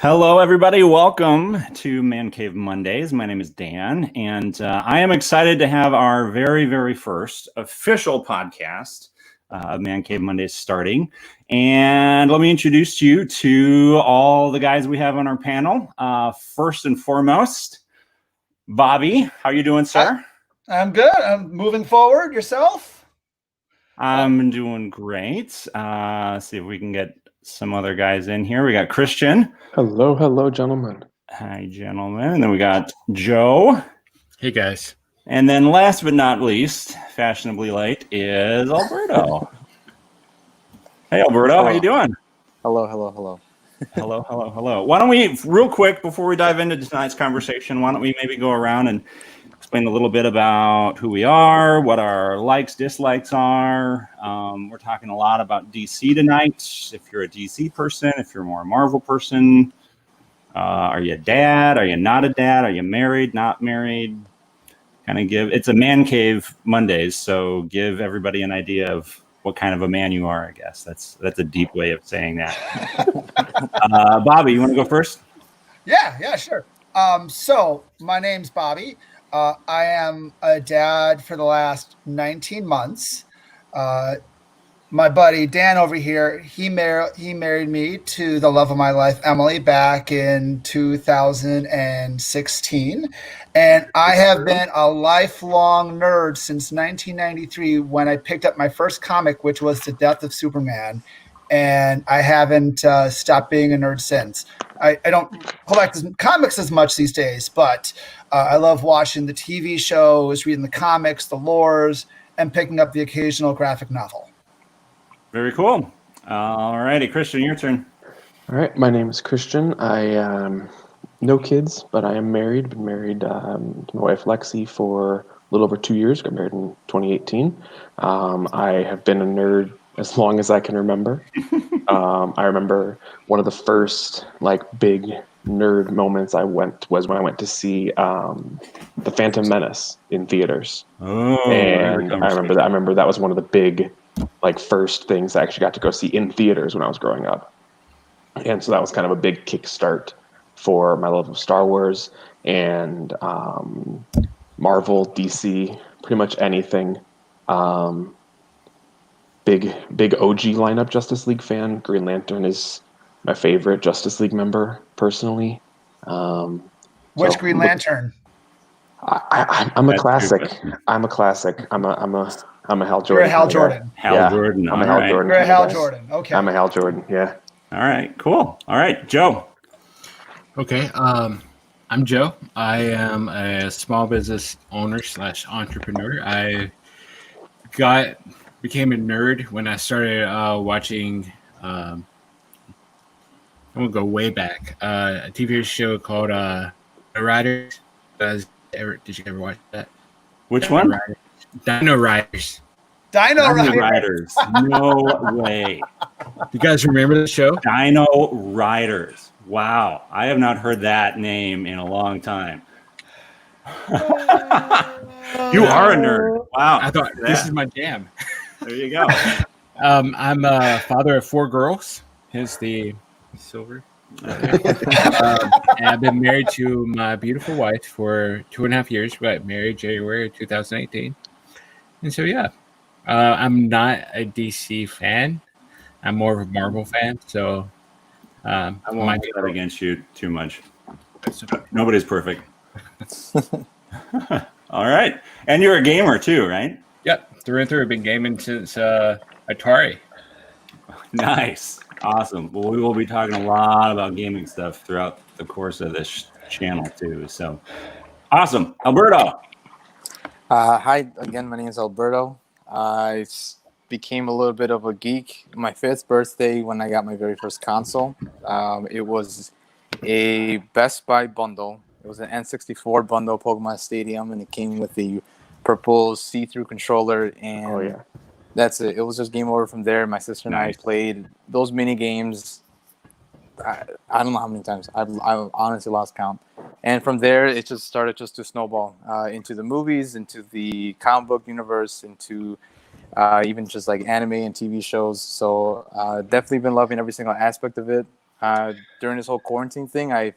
Hello, everybody. Welcome to Man Cave Mondays. My name is Dan, and I am excited to have our very, very first official podcast of Man Cave Mondays starting. And let me introduce you to all the guys we have on our panel. First and foremost, Bobby. How are you doing, sir? I'm good. I'm moving forward. Yourself? I'm doing great. See if we can get some other guys in here. We got Christian. Hello, gentlemen. Hi, gentlemen. And then we got Joe. Hey, guys. And then last but not least, fashionably late, is Alberto. Hey, Alberto. How you doing? Hello. Hello. Why don't we, real quick, before we dive into tonight's conversation, why don't we maybe go around and explain a little bit about who we are, what our likes, dislikes are. We're talking a lot about DC tonight. If you're a DC person, if you're more a Marvel person, are you a dad? Are you not a dad? Are you married, not married? Kind of it's a Man Cave Mondays, so give everybody an idea of what kind of a man you are, I guess. That's a deep way of saying that. Bobby, you want to go first? Yeah, sure. So my name's Bobby. I am a dad for the last 19 months. My buddy Dan over here, he married me to the love of my life, Emily, back in 2016. And I have been a lifelong nerd since 1993 when I picked up my first comic, which was The Death of Superman. And I haven't stopped being a nerd since. I don't collect comics as much these days, but I love watching the TV shows, reading the comics, the lores, and picking up the occasional graphic novel. Very cool. All righty, Christian, your turn. All right, my name is Christian. I no kids, but I am married. Been married to my wife Lexi for a little over 2 years. Got married in 2018. I have been a nerd as long as I can remember. I remember one of the first big nerd moments was when I went to see the Phantom Menace in theaters. Oh, and I remember that was one of the big first things I actually got to go see in theaters when I was growing up. And so that was kind of a big kickstart for my love of Star Wars and Marvel, DC, pretty much anything. Big OG lineup Justice League fan. Green Lantern is my favorite Justice League member personally. Which Green Lantern? I'm a classic. I'm a classic. I'm a Hal Jordan. You're a Hal Jordan. Hal Jordan. I'm a Hal Jordan. You're a Hal Jordan. Okay. I'm a Hal Jordan. Yeah. All right. Cool. All right, Joe. Okay. I'm Joe. I am a small business owner / entrepreneur. I became a nerd when I started watching. I'm gonna go way back. A TV show called Dino Riders. Did you ever watch that? Which one? Dino Riders. Dino Riders. No way. You guys remember the show? Dino Riders. Wow. I have not heard that name in a long time. You are a nerd. Wow. I thought this is my jam. There you go. I'm a father of 4 girls. Here's the silver. And I've been married to my beautiful wife for 2.5 years. We got married January 2018. And so, yeah, I'm not a DC fan. I'm more of a Marvel fan. So I won't bet against you too much. Nobody's perfect. All right. And you're a gamer too, right? Yep. Through and through. I've been gaming since Atari. Nice. Awesome. Well, we will be talking a lot about gaming stuff throughout the course of this channel too. So awesome. Alberto. Hi again. My name is Alberto. I became a little bit of a geek. My 5th birthday when I got my very first console. It was a Best Buy bundle. It was an N64 bundle, Pokemon Stadium, and it came with the purple see-through controller. And that's it. It was just game over from there. My sister and I played those mini games. I don't know how many times. I honestly lost count. And from there, it just started to snowball into the movies, into the comic book universe, into even just anime and TV shows. So definitely been loving every single aspect of it. During this whole quarantine thing, I've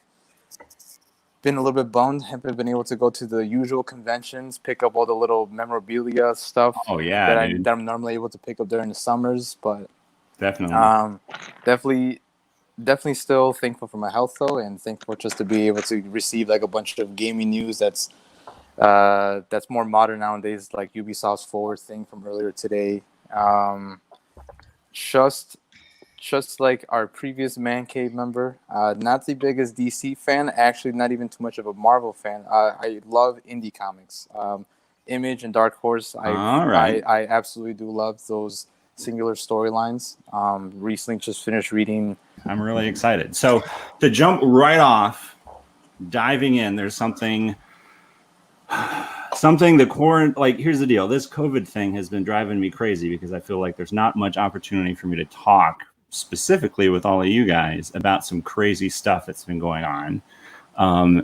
been a little bit bummed. Haven't been able to go to the usual conventions, pick up all the little memorabilia stuff Oh yeah, dude. that I'm normally able to pick up during the summers. But Definitely. definitely still thankful for my health though, and thankful just to be able to receive like a bunch of gaming news that's more modern nowadays, like Ubisoft's Forward thing from earlier today. Just like our previous Man Cave member, not the biggest DC fan, actually not even too much of a Marvel fan. I love indie comics. Image and Dark Horse, I absolutely do love those singular storylines. Recently just finished reading. I'm really excited. So to jump right off, diving in, there's something here's the deal. This COVID thing has been driving me crazy because I feel like there's not much opportunity for me to talk specifically with all of you guys about some crazy stuff that's been going on.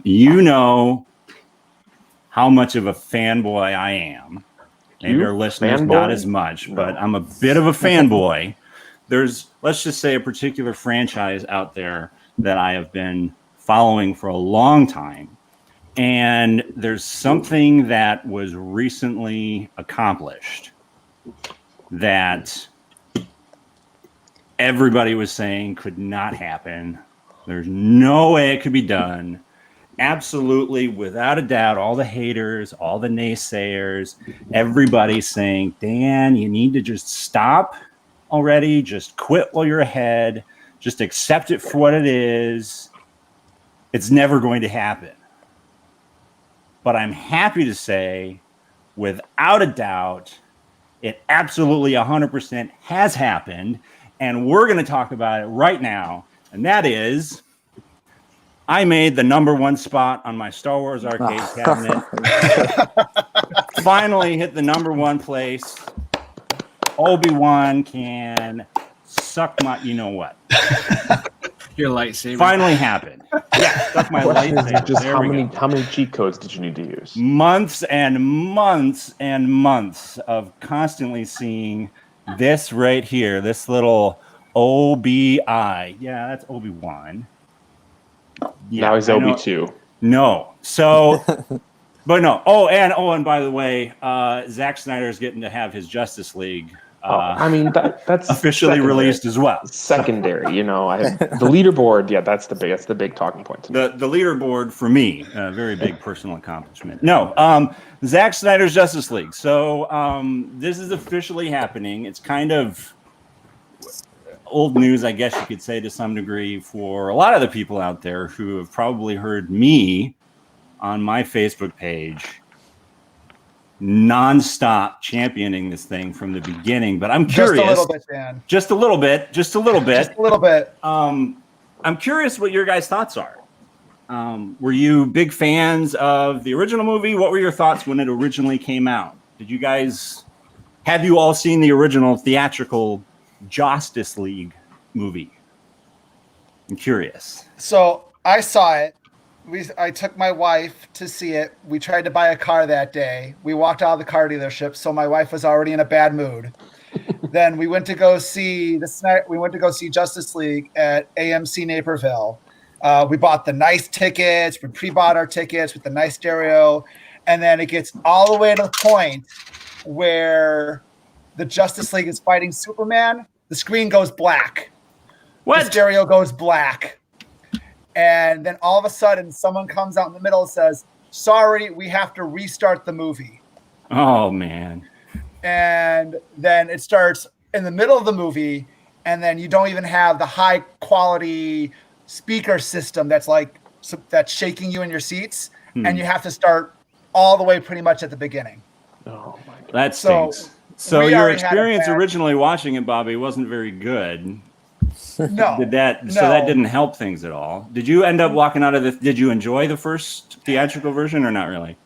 You know how much of a fanboy I am. Maybe our listeners not as much, but I'm a bit of a fanboy. There's, let's just say, a particular franchise out there that I have been following for a long time. And there's something that was recently accomplished that everybody was saying could not happen. There's no way it could be done. Absolutely, without a doubt, all the haters, all the naysayers, everybody saying, Dan, you need to just stop already. Just quit while you're ahead. Just accept it for what it is. It's never going to happen. But I'm happy to say, without a doubt, it absolutely 100% has happened. And we're going to talk about it right now. And that is, I made the #1 spot on my Star Wars arcade cabinet. Finally hit the #1 place. Obi-Wan can suck my, you know what? Your lightsaber. Finally happened. Yeah, suck my lightsaber. Just There how many cheat codes did you need to use? Months and months and months of constantly seeing this right here, this little OBI. Yeah, that's Obi-Wan. Yeah, now he's Obi-2. No. So, but no. And by the way, Zack Snyder is getting to have his Justice League. I mean, that's officially released as well. Secondary, the leaderboard. Yeah, that's the big talking point. The leaderboard for me, a very big personal accomplishment. No, Zack Snyder's Justice League. So this is officially happening. It's kind of old news, I guess you could say, to some degree, for a lot of the people out there who have probably heard me on my Facebook page nonstop championing this thing from the beginning. But I'm curious. Just a little bit, Dan. Just a little bit. Just a little bit. I'm curious what your guys' thoughts are. Were you big fans of the original movie? What were your thoughts when it originally came out? Have you all seen the original theatrical Justice League movie? I'm curious. So I saw it. I took my wife to see it. We tried to buy a car that day. We walked out of the car dealership, so my wife was already in a bad mood. Then we went to go see Justice League at AMC Naperville. We bought the nice tickets. We pre-bought our tickets with the nice stereo, and then it gets all the way to the point where the Justice League is fighting Superman. The screen goes black. What? The stereo goes black. And then all of a sudden, someone comes out in the middle and says, sorry, we have to restart the movie. Oh, man. And then it starts in the middle of the movie, and then you don't even have the high-quality speaker system that's shaking you in your seats, and you have to start all the way pretty much at the begining. Oh, my God. That stinks. So your experience originally watching it, Bobby, wasn't very good. No. So that didn't help things at all. Did you end up walking out of this? Did you enjoy the first theatrical version or not really?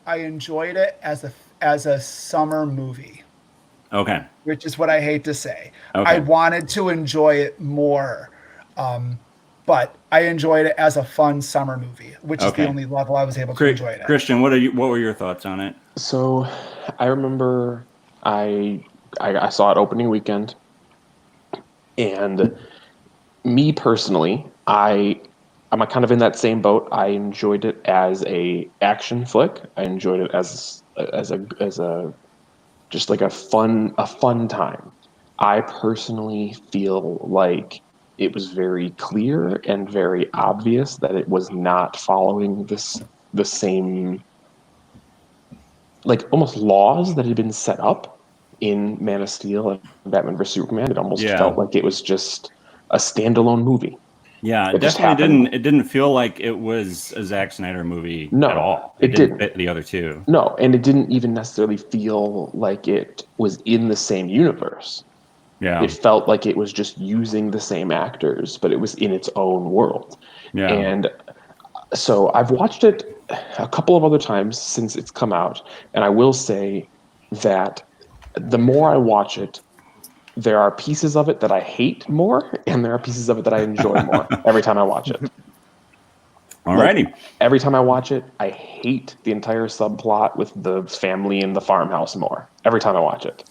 I enjoyed it as a summer movie. Okay. Which is what I hate to say. Okay. I wanted to enjoy it more, but I enjoyed it as a fun summer movie, which is the only level I was able to enjoy it at. Christian, what were your thoughts on it? So I remember I saw it opening weekend, and Me personally, I'm kind of in that same boat. I enjoyed it as a action flick. I enjoyed it as a just like a fun time. I personally feel like it was very clear and very obvious that it was not following the same, like, almost laws that had been set up in Man of Steel and Batman vs Superman. It almost felt like it was just a standalone movie. Yeah, it just definitely happened. didn't. It didn't feel like it was a Zack Snyder movie No, at all. it didn't didn't. fit the other two. No, and it didn't even necessarily feel like it was in the same universe. Yeah, It felt like it was just using the same actors, but it was in its own world. yeah. And so I've watched it a couple of other times since it's come out, and I will say that the more I watch it, there are pieces of it that I hate more, and there are pieces of it that I enjoy more every time I watch it. Alrighty. Like, every time I watch it, I hate the entire subplot with the family in the farmhouse more. Every time I watch it.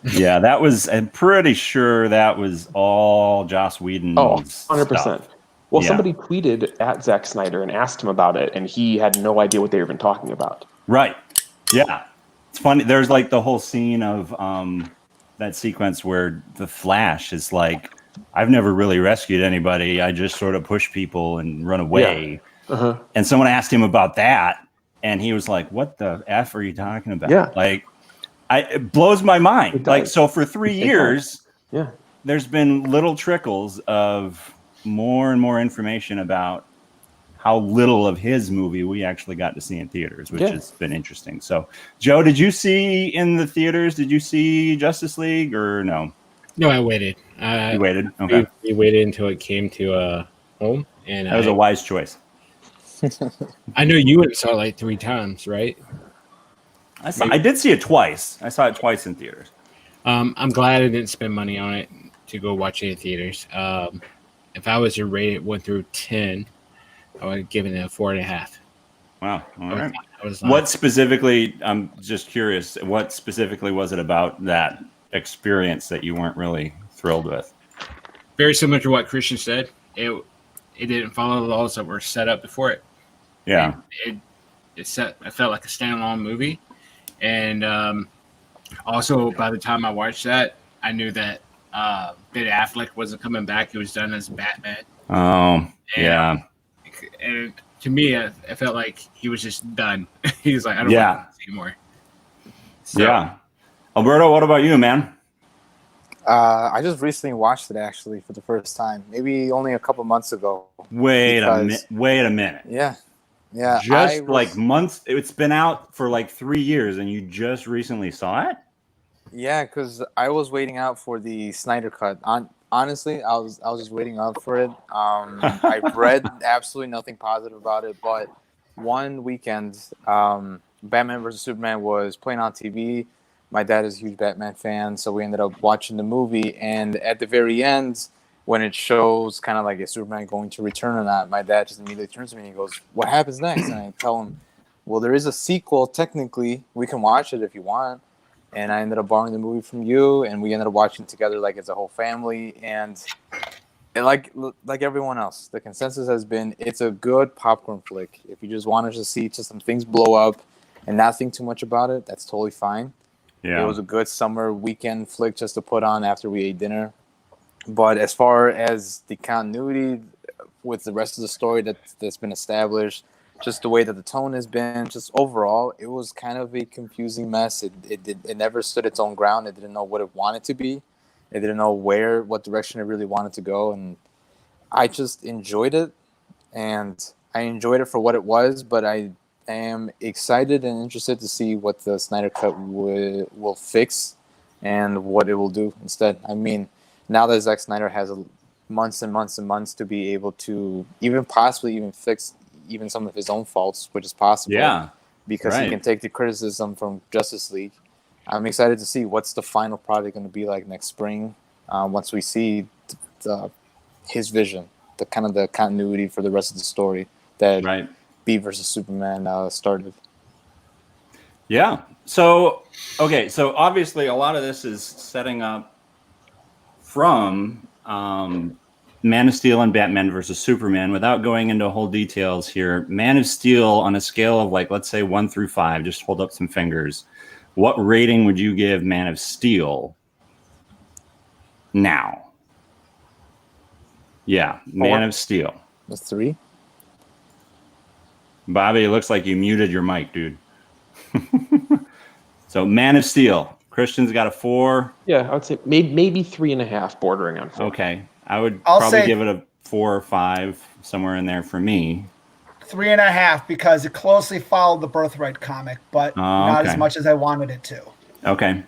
Yeah, that was. I'm pretty sure that was all Joss Whedon's. Oh, 100%. Stuff. Well, Yeah. somebody tweeted at Zack Snyder and asked him about it, and he had no idea what they were even talking about. Right. Yeah. It's funny. There's like the whole scene of that sequence where the Flash is like, I've never really rescued anybody. I just sort of push people and run away. Yeah. Uh-huh. And someone asked him about that, and he was like, "What the F are you talking about?" Yeah. Like, it blows my mind. Like, so for 3 years, yeah, there's been little trickles of more and more information about how little of his movie we actually got to see in theaters, which has been interesting. So, Joe, did you see in the theaters? Did you see Justice League or no? No, I waited. You waited. Okay, we waited until it came to home, and that was a wise choice. I know you went and saw it like 3 times, right? I did see it twice. I saw it twice in theaters. I'm glad I didn't spend money on it to go watch it in theaters. If I was to rate it 1 through 10, I would have given it a 4.5. Wow. All right. Was what specifically? I'm just curious. What specifically was it about that experience that you weren't really thrilled with? Very similar to what Christian said. It didn't follow the laws that were set up before it. Yeah. It felt like a standalone movie, and also by the time I watched that, I knew that Ben Affleck wasn't coming back. He was done as Batman. Oh, yeah. And to me, I felt like he was just done. He was like, I don't want to see anymore. So, yeah. Alberto, what about you, man? I just recently watched it actually for the first time, maybe only a couple months ago. Wait a minute. Yeah. Just like months. It's been out for like 3 years, and you just recently saw it. Yeah, because I was waiting out for the Snyder Cut. Honestly, I was just waiting up for it. I've read absolutely nothing positive about it, but one weekend, Batman vs Superman was playing on TV. My dad is a huge Batman fan, so we ended up watching the movie. And at the very end, when it shows kind of like is Superman going to return or not, my dad just immediately turns to me and he goes, "What happens next?" And I tell him, "Well, there is a sequel. Technically, we can watch it if you want." And I ended up borrowing the movie from you, and we ended up watching it together like as a whole family. And like everyone else, the consensus has been it's a good popcorn flick. If you just wanted to see just some things blow up and not think too much about it, that's totally fine. Yeah. It was a good summer weekend flick just to put on after we ate dinner. But as far as the continuity with the rest of the story that's been established, just the way that the tone has been, just overall, it was kind of a confusing mess. It never stood its own ground. It didn't know what it wanted to be. It didn't know what direction it really wanted to go. And I just enjoyed it. And I enjoyed it for what it was, but I am excited and interested to see what the Snyder Cut will fix and what it will do instead. I mean, now that Zack Snyder has months and months and months to be able to possibly fix even some of his own faults, which is possible. Yeah, because he can take the criticism from Justice League. I'm excited to see what's the final product going to be like next spring once we see his vision, the kind of the continuity for the rest of the story that B versus Superman started. Yeah. So, okay. So obviously a lot of this is setting up from Man of Steel and Batman versus Superman. Without going into whole details here, Man of Steel on a scale of like, let's say 1 through 5, just hold up some fingers. What rating would you give Man of Steel now? Yeah, Man of Steel. That's 3. Bobby, it looks like you muted your mic, dude. So Man of Steel. Christian's got a 4. Yeah, I would say maybe 3.5, bordering on 4. Okay. I would I'll probably say- give it a 4 or 5, somewhere in there for me. 3.5 because it closely followed the Birthright comic, but not okay. as much as I wanted it to. Okay.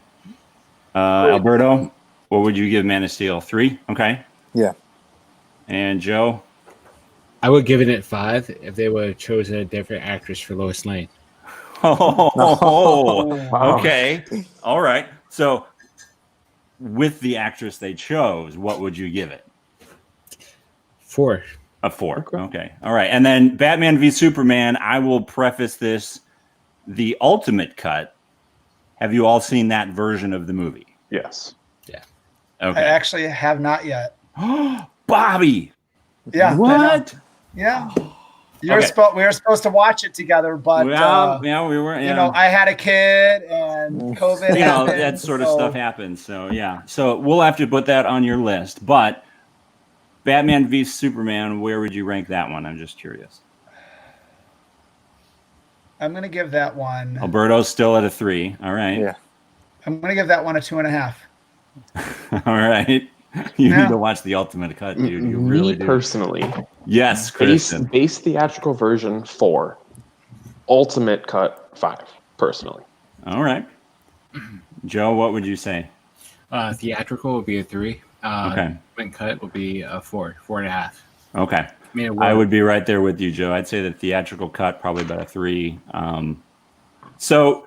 Alberto, what would you give Man of Steel? 3? Okay. Yeah. And Joe? I would give it 5 if they would have chosen a different actress for Lois Lane. Oh, Wow. okay. All right. So, with the actress they chose, what would you give it? 4. A 4. Okay. All right. And then Batman v Superman, I will preface this, the ultimate cut. Have you all seen that version of the movie? Yes. Okay. I actually have not yet. Bobby. Yeah. I know. What? Yeah. We were supposed to watch it together, but Yeah, we were. Yeah. you know, I had a kid and COVID. You know, happened, that sort of so- stuff happens. So yeah. So we'll have to put that on your list. But Batman v Superman, where would you rank that one? I'm just curious. I'm going to give that one. Alberto's still at a 3. All right. Yeah. I'm going to give that one a 2.5. All right. You Yeah. need to watch the ultimate cut, dude. You really Me do. personally, Yes, Kristen. base theatrical version 4, ultimate cut 5. Personally, All right. Joe, what would you say? Theatrical would be a 3. Okay. Cut would be a 4, 4.5. Okay. I mean, it I would- would be right there with you, Joe. I'd say the theatrical cut probably about a 3. So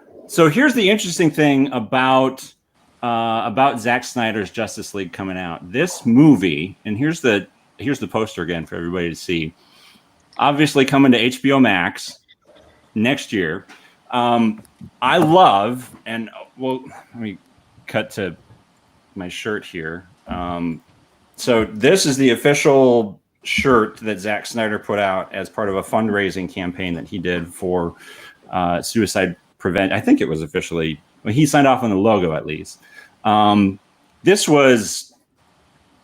here's the interesting thing about Zack Snyder's Justice League coming out. This movie, and here's the poster again for everybody to see. Obviously coming to HBO Max next year. I love, and well, let me cut to my shirt here. So this is the official shirt that Zack Snyder put out as part of a fundraising campaign that he did for suicide prevent. I think it was officially, well, he signed off on the logo at least. This was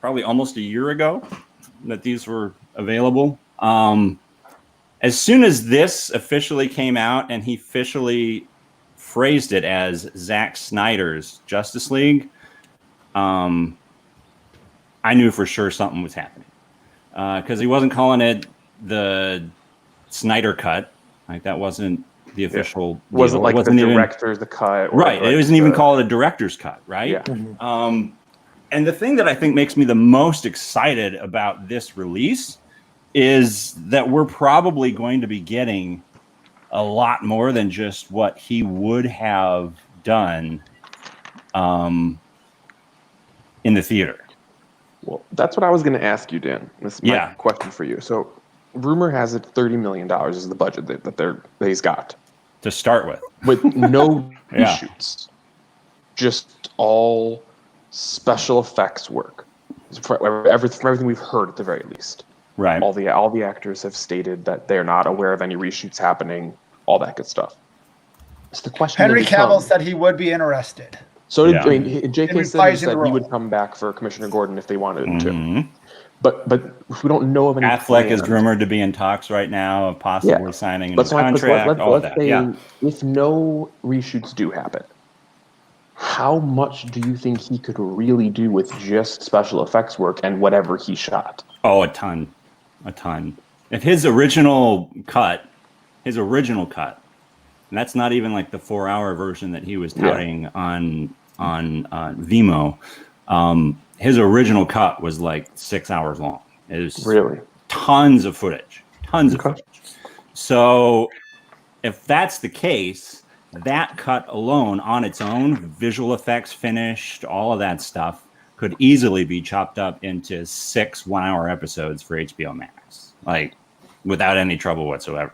probably almost a year ago that these were available. As soon as this officially came out and he officially phrased it as Zack Snyder's Justice League, I knew for sure something was happening. Because he wasn't calling it the Snyder Cut. Like, that wasn't the official deal. wasn't It like wasn't the even, director's the cut, or right. like It wasn't even the- called a director's cut, right? Yeah. And the thing that I think makes me the most excited about this release is that we're probably going to be getting a lot more than just what he would have done in the theater. Well, that's what I was going to ask you, Dan. This is my Yeah. question for you. So, rumor has it $30 million is the budget that he's got, To start with, no Yeah. reshoots, just all special effects work. For everything we've heard, at the very least, right? all the actors have stated that they're not aware of any reshoots happening. All that good stuff. So the question Henry then becomes- Cavill said he would be interested. So did, Yeah. I mean, J.K. In Simmons reprising said the he role. would come back for Commissioner Gordon if they wanted him to. Mhm. But we don't know of any. Affleck is plans. rumored to be in talks right now of possibly Yeah. signing a new Let's contract. All of that. say Yeah. if no reshoots do happen, how much do you think he could really do with just special effects work and whatever he shot? Oh, a ton. If his original cut, and that's not even like the 4-hour version that he was touting on Vimeo. His original cut was like 6 hours long. It was Really? tons of footage. Okay. So if that's the case, that cut alone on its own, visual effects finished, all of that stuff, could easily be chopped up into 6 1-hour episodes for HBO Max, like without any trouble whatsoever.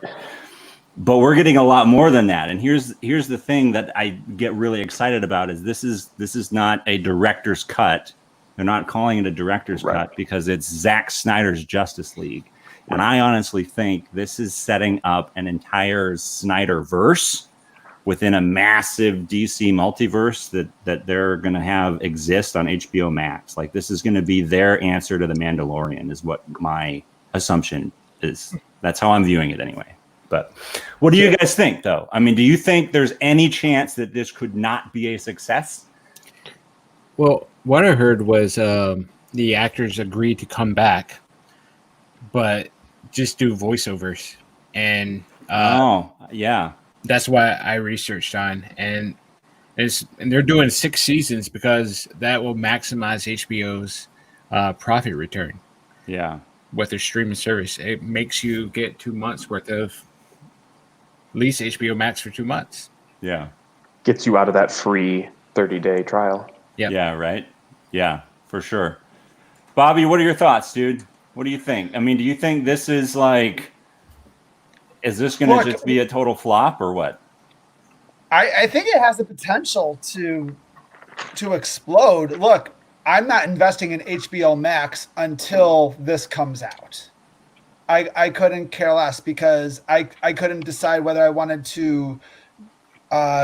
But we're getting a lot more than that. And here's the thing that I get really excited about is this is not a director's cut. They're not calling it a director's cut because it's Zack Snyder's Justice League. And I honestly think this is setting up an entire Snyderverse within a massive DC multiverse that they're going to have exist on HBO Max. Like, this is going to be their answer to The Mandalorian is what my assumption is. That's how I'm viewing it anyway. But what do you guys think, though? I mean, do you think there's any chance that this could not be a success? Well, what I heard was the actors agreed to come back, but just do voiceovers. And that's why I researched on. And they're doing 6 seasons because that will maximize HBO's profit return. Yeah. With their streaming service. It makes you get 2 months worth of lease HBO Max for 2 months. Yeah. Gets you out of that free 30-day trial. Yep. Yeah, right? Yeah, for sure. Bobby, what are your thoughts, dude? What do you think? I mean, do you think this is like, is this going to just be a total flop or what? I think it has the potential to explode. Look, I'm not investing in HBO Max until this comes out. I couldn't care less because I couldn't decide whether I wanted to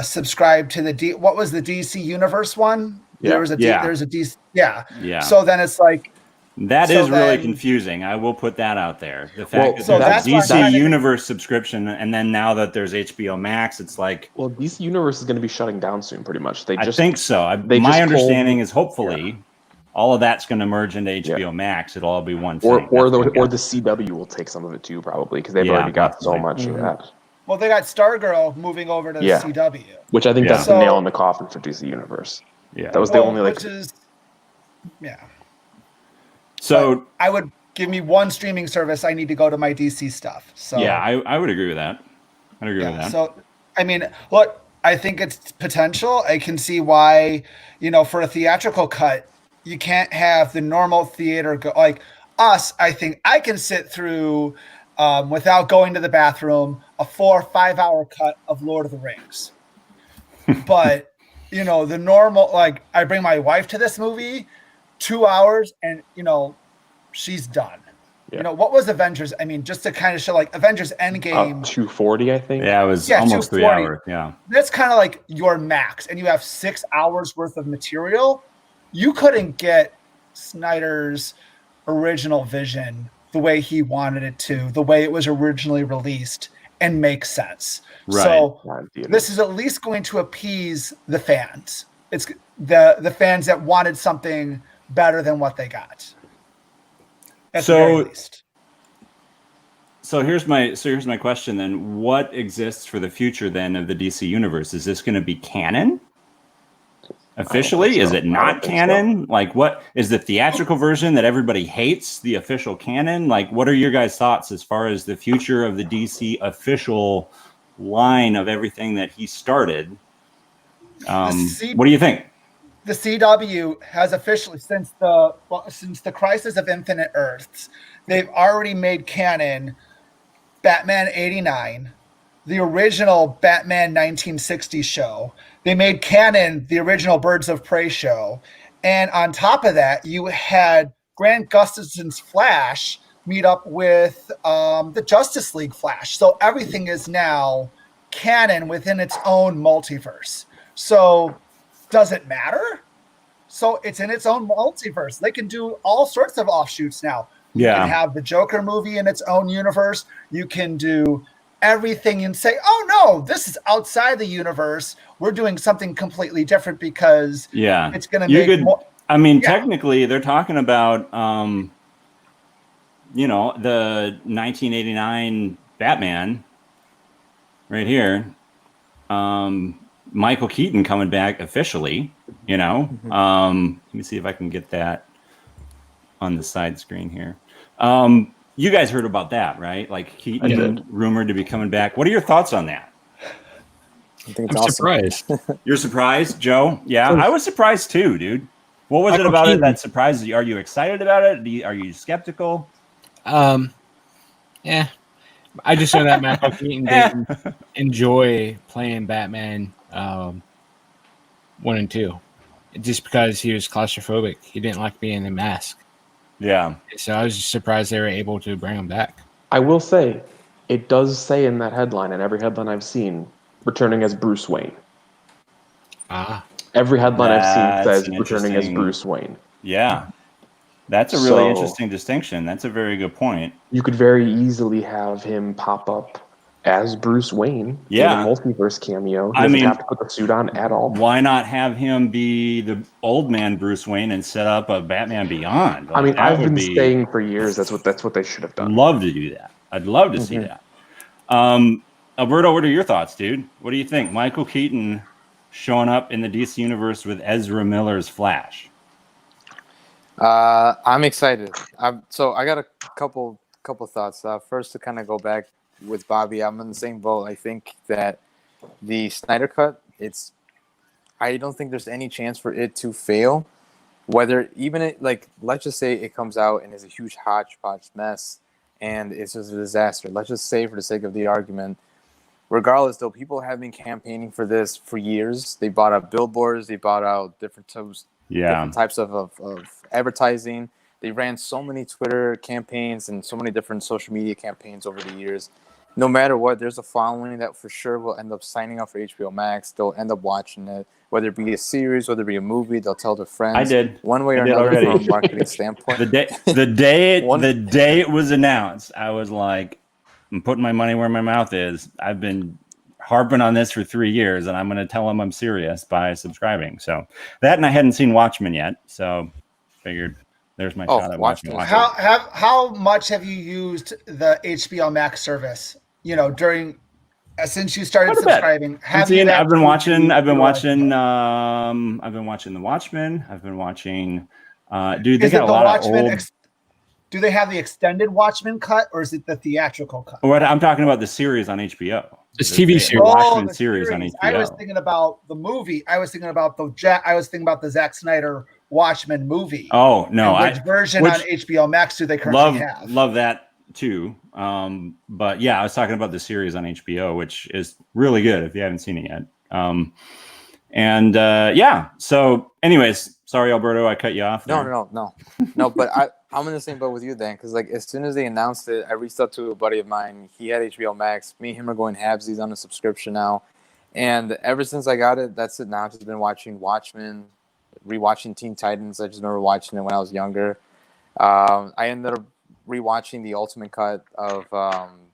subscribe to what was the DC Universe one? Yeah. There's a DC. Yeah. Yeah. So then it's like, that is really confusing. I will put that out there. The fact that that's DC Universe subscription, and then now that there's HBO Max, it's like... Well, DC Universe is going to be shutting down soon, pretty much. I think so. My understanding is hopefully all of that's going to merge into HBO Max. It'll all be one thing. Or the CW will take some of it too, probably, because they've already got so much of that. Well, they got Stargirl moving over to the CW. Which I think that's the nail in the coffin for DC Universe. Yeah. That was the only, So but I would give me one streaming service. I need to go to my DC stuff. So yeah, I would agree with that. I'd agree with that. So, I mean, look, I think it's potential. I can see why, for a theatrical cut, you can't have the normal theater go like us. I think I can sit through without going to the bathroom a 4 or 5 hour cut of Lord of the Rings. But the normal, like, I bring my wife to this movie, 2 hours, and she's done. Yeah. What was Avengers? I mean, just to kind of show, like, Avengers Endgame. 240, I think. Yeah, it was almost 3 hours. Yeah, that's kind of like your max, and you have 6 hours worth of material. You couldn't get Snyder's original vision the way he wanted it to, the way it was originally released, and make sense. Right. So this is at least going to appease the fans. It's the fans that wanted something better than what they got. At the very least. So here's my question then. What exists for the future then of the DC universe? Is this going to be canon? Officially? Is it not canon? So. Like, what is the theatrical version that everybody hates the official canon? Like, what are your guys' thoughts as far as the future of the DC official line of everything that he started? What do you think? The CW has officially, since the Crisis of Infinite Earths, they've already made canon Batman 89, the original Batman 1960 show. They made canon the original Birds of Prey show. And on top of that, you had Grant Gustison's Flash meet up with the Justice League Flash. So everything is now canon within its own multiverse. So does it matter? So it's in its own multiverse. They can do all sorts of offshoots now. You can have the Joker movie in its own universe. You can do everything and say, oh no, this is outside the universe. We're doing something completely different because it's going to make more. I mean, technically they're talking about, the 1989 Batman right here. Michael Keaton coming back officially, let me see if I can get that on the side screen here. You guys heard about that, right? Like, Keaton rumored to be coming back. What are your thoughts on that? I think it's awesome. Surprised. You're surprised, Joe? Yeah, I was surprised too, dude. What was it about it that surprised you? Are you excited about it? Are you skeptical? Yeah. I just know that Michael Keaton didn't enjoy playing Batman 1 and 2. just because he was claustrophobic. He didn't like being in a mask. Yeah. So I was just surprised they were able to bring him back. I will say, it does say in that headline, and every headline I've seen, returning as Bruce Wayne. Ah, Every headline I've seen That's says an returning as interesting- Bruce Wayne. Yeah. That's a really So- interesting distinction. That's a very good point. You could very easily have him pop up as Bruce Wayne Yeah. in a multiverse cameo. He I doesn't mean- have to put the suit on at all. Why not have him be the old man Bruce Wayne and set up a Batman Beyond? I mean, that I've would been saying for years that's what they should have done. love to do that. I'd love to see that. Alberto, what are your thoughts, dude? What do you think? Michael Keaton showing up in the DC universe with Ezra Miller's Flash. I'm excited. So I got a couple thoughts. First, to kind of go back with Bobby, I'm in the same boat. I think that the Snyder Cut, I don't think there's any chance for it to fail. Whether even it, like, let's just say it comes out and is a huge hodgepodge mess and it's just a disaster. Let's just say, for the sake of the argument, regardless, though, people have been campaigning for this for years. They bought out billboards. They bought out different types of advertising. They ran so many Twitter campaigns and so many different social media campaigns over the years. No matter what, there's a following that for sure will end up signing up for HBO Max. They'll end up watching it, whether it be a series, whether it be a movie. They'll tell their friends. I did. One way I or did another already. from a marketing standpoint. The day it was announced, I was like, I'm putting my money where my mouth is. I've been harping on this for 3 years, and I'm going to tell them I'm serious by subscribing. So that, and I hadn't seen Watchmen yet, so figured there's my shot at watching Watchmen. Watchmen. How much have you used the HBO Max service? You know, during since you started Quite a bit. subscribing, I've been watching The Watchmen. I've been watching. Dude, they Is got it a the lot Watchmen? of old. Do they have the extended Watchmen cut, or is it the theatrical cut? What I'm talking about, the series on HBO. It's The- TV the series. Watchmen the series on HBO. I was thinking about the movie. I was thinking about the Zack Snyder Watchmen movie. Oh no, And which version on HBO Max do they currently have? love that too. But yeah, I was talking about the series on HBO, which is really good if you haven't seen it yet. Yeah. So, anyways, sorry, Alberto, I cut you off. there. No. But I'm in the same boat with you, Dan, because like as soon as they announced it, I reached out to a buddy of mine. He had HBO Max. Me and him are going halves. He's on a subscription now, and ever since I got it, that's it. Now I've just been watching Watchmen, rewatching Teen Titans. I just remember watching it when I was younger. I ended up rewatching the Ultimate Cut of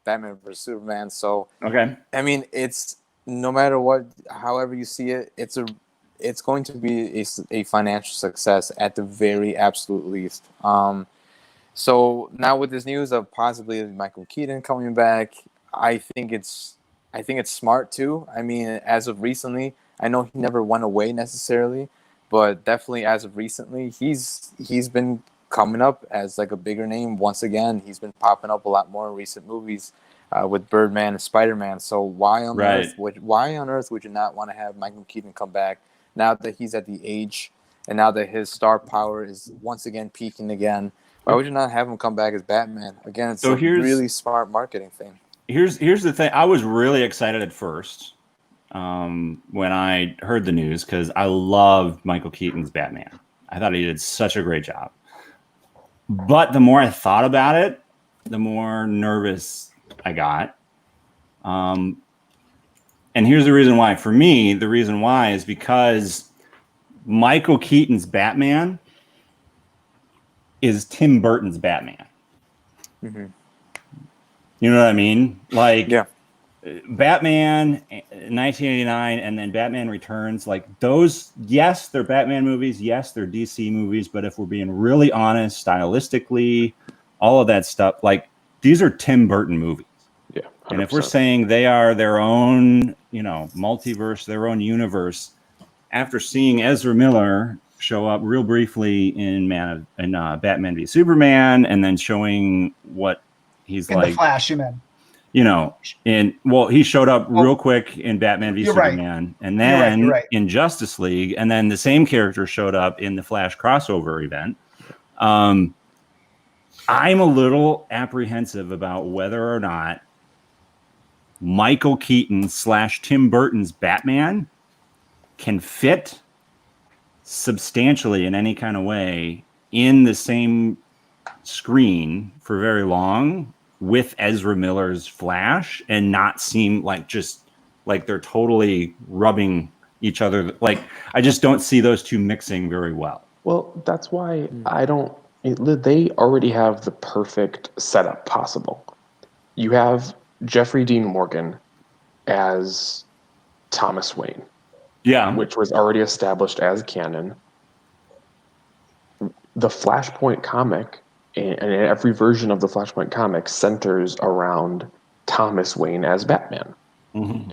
Batman vs Superman. So Okay. I mean, it's no matter what, however you see it, it's going to be a financial success at the very absolute least. So now with this news of possibly Michael Keaton coming back, I think it's smart too. I mean, as of recently, I know he never went away necessarily, but definitely as of recently, he's been coming up as like a bigger name once again. He's been popping up a lot more in recent movies. With Birdman and Spider-Man. So why on earth would you not want to have Michael Keaton come back now that he's at the age and now that his star power is once again peaking again? Why would you not have him come back as Batman? Again, it's a really smart marketing thing. Here's the thing. I was really excited at first when I heard the news because I loved Michael Keaton's Batman. I thought he did such a great job. But the more I thought about it, the more nervous I got. And here's the reason why. For me, the reason why is because Michael Keaton's Batman is Tim Burton's Batman. Mm-hmm. You know what I mean? Like, yeah. Batman 1989 and then Batman Returns, like those, yes, they're Batman movies. Yes, they're DC movies. But if we're being really honest, stylistically, all of that stuff, like these are Tim Burton movies. Yeah. 100%. And if we're saying they are their own, multiverse, their own universe, after seeing Ezra Miller show up real briefly in Batman v Superman, and then showing what he's in like, the Flash, you mean? He showed up real quick in Batman v Superman, and then You're right. in Justice League, and then the same character showed up in the Flash crossover event. I'm a little apprehensive about whether or not Michael Keaton / Tim Burton's Batman can fit substantially in any kind of way in the same screen for very long with Ezra Miller's Flash and not seem like just like they're totally rubbing each other. Like, I just don't see those two mixing very well. Well, that's why they already have the perfect setup possible. You have Jeffrey Dean Morgan as Thomas Wayne. Yeah. Which was already established as canon. The Flashpoint comic, and every version of the Flashpoint comic centers around Thomas Wayne as Batman. Mm-hmm.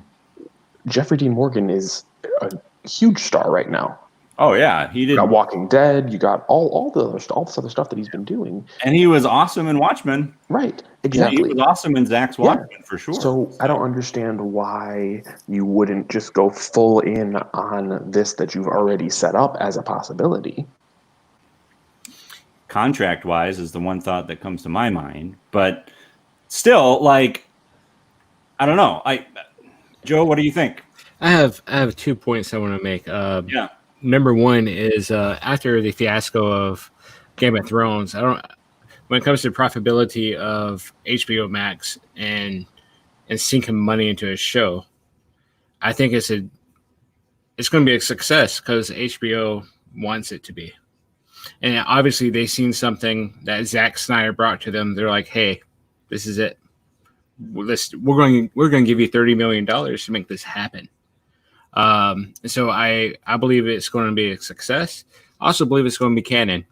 Jeffrey Dean Morgan is a huge star right now. Oh yeah, he did. You got Walking Dead. You got all this other stuff that he's been doing, and he was awesome in Watchmen. Right, exactly. Yeah, he was awesome in Zack's Watchmen for sure. So I don't understand why you wouldn't just go full in on this that you've already set up as a possibility. Contract-wise is the one thought that comes to my mind, but still, like, I don't know. Joe, what do you think? I have 2 points I want to make. Yeah. Number one is after the fiasco of Game of Thrones, when it comes to profitability of HBO Max and sinking money into a show, I think it's going to be a success because HBO wants it to be. And obviously they've seen something that Zack Snyder brought to them. They're like, hey, this is it. We're going to give you $30 million to make this happen. So I believe it's going to be a success. I also believe it's going to be canon.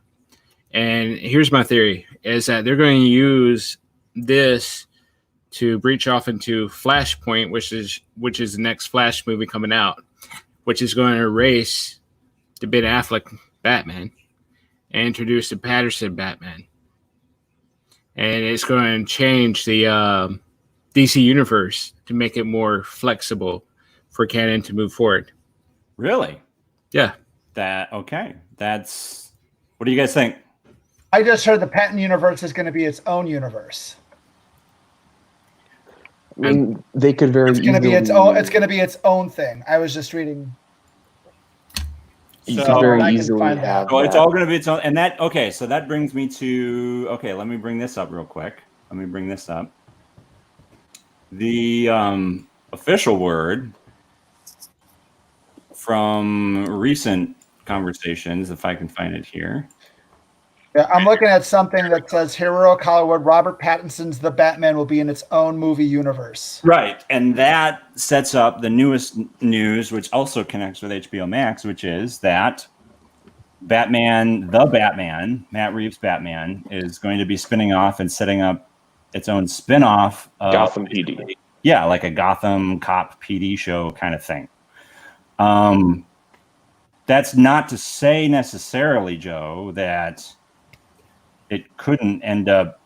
And here's my theory is that they're going to use this to breach off into Flashpoint, which is the next Flash movie coming out, which is going to erase the Ben Affleck Batman and introduce the Patterson Batman. And it's going to change the DC universe to make it more flexible for canon to move forward. Really? Yeah. Okay. What do you guys think? I just heard the Patton universe is going to be its own universe. I mean, they could It's going to be its own. It's going to be its own thing. I was just reading. You could very easily have. Oh, it's all going to be its own. And so that brings me to. Okay, let me bring this up real quick. The official word from recent conversations, if I can find it here. Yeah, I'm looking at something that says Heroic Hollywood, Robert Pattinson's The Batman will be in its own movie universe. Right. And that sets up the newest news, which also connects with HBO Max, which is that Batman, Matt Reeves' Batman, is going to be spinning off and setting up its own spin-off of Gotham PD. Yeah, like a Gotham cop PD show kind of thing. That's not to say necessarily, Joe, that it couldn't end up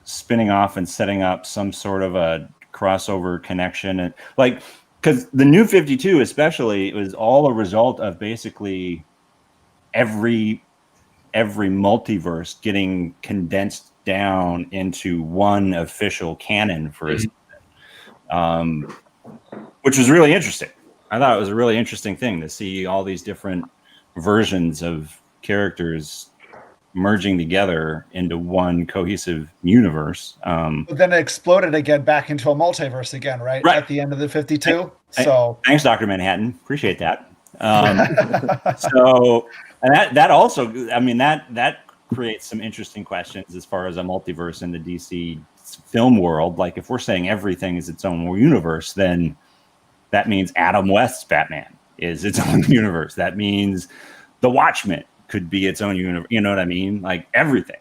spinning off and setting up some sort of a crossover connection. And because the New 52 especially was all a result of basically every multiverse getting condensed down into one official canon for his which was really interesting. I thought it was a really interesting thing to see all these different versions of characters merging together into one cohesive universe. But then it exploded again back into a multiverse again, right? At the end of the 52. Thanks, Dr. Manhattan. Appreciate that. So, and that also, I mean, that creates some interesting questions as far as a multiverse in the DC film world. Like, if we're saying everything is its own universe, then that means Adam West's Batman is its own universe. That means The Watchmen could be its own universe. You know what I mean? Like everything,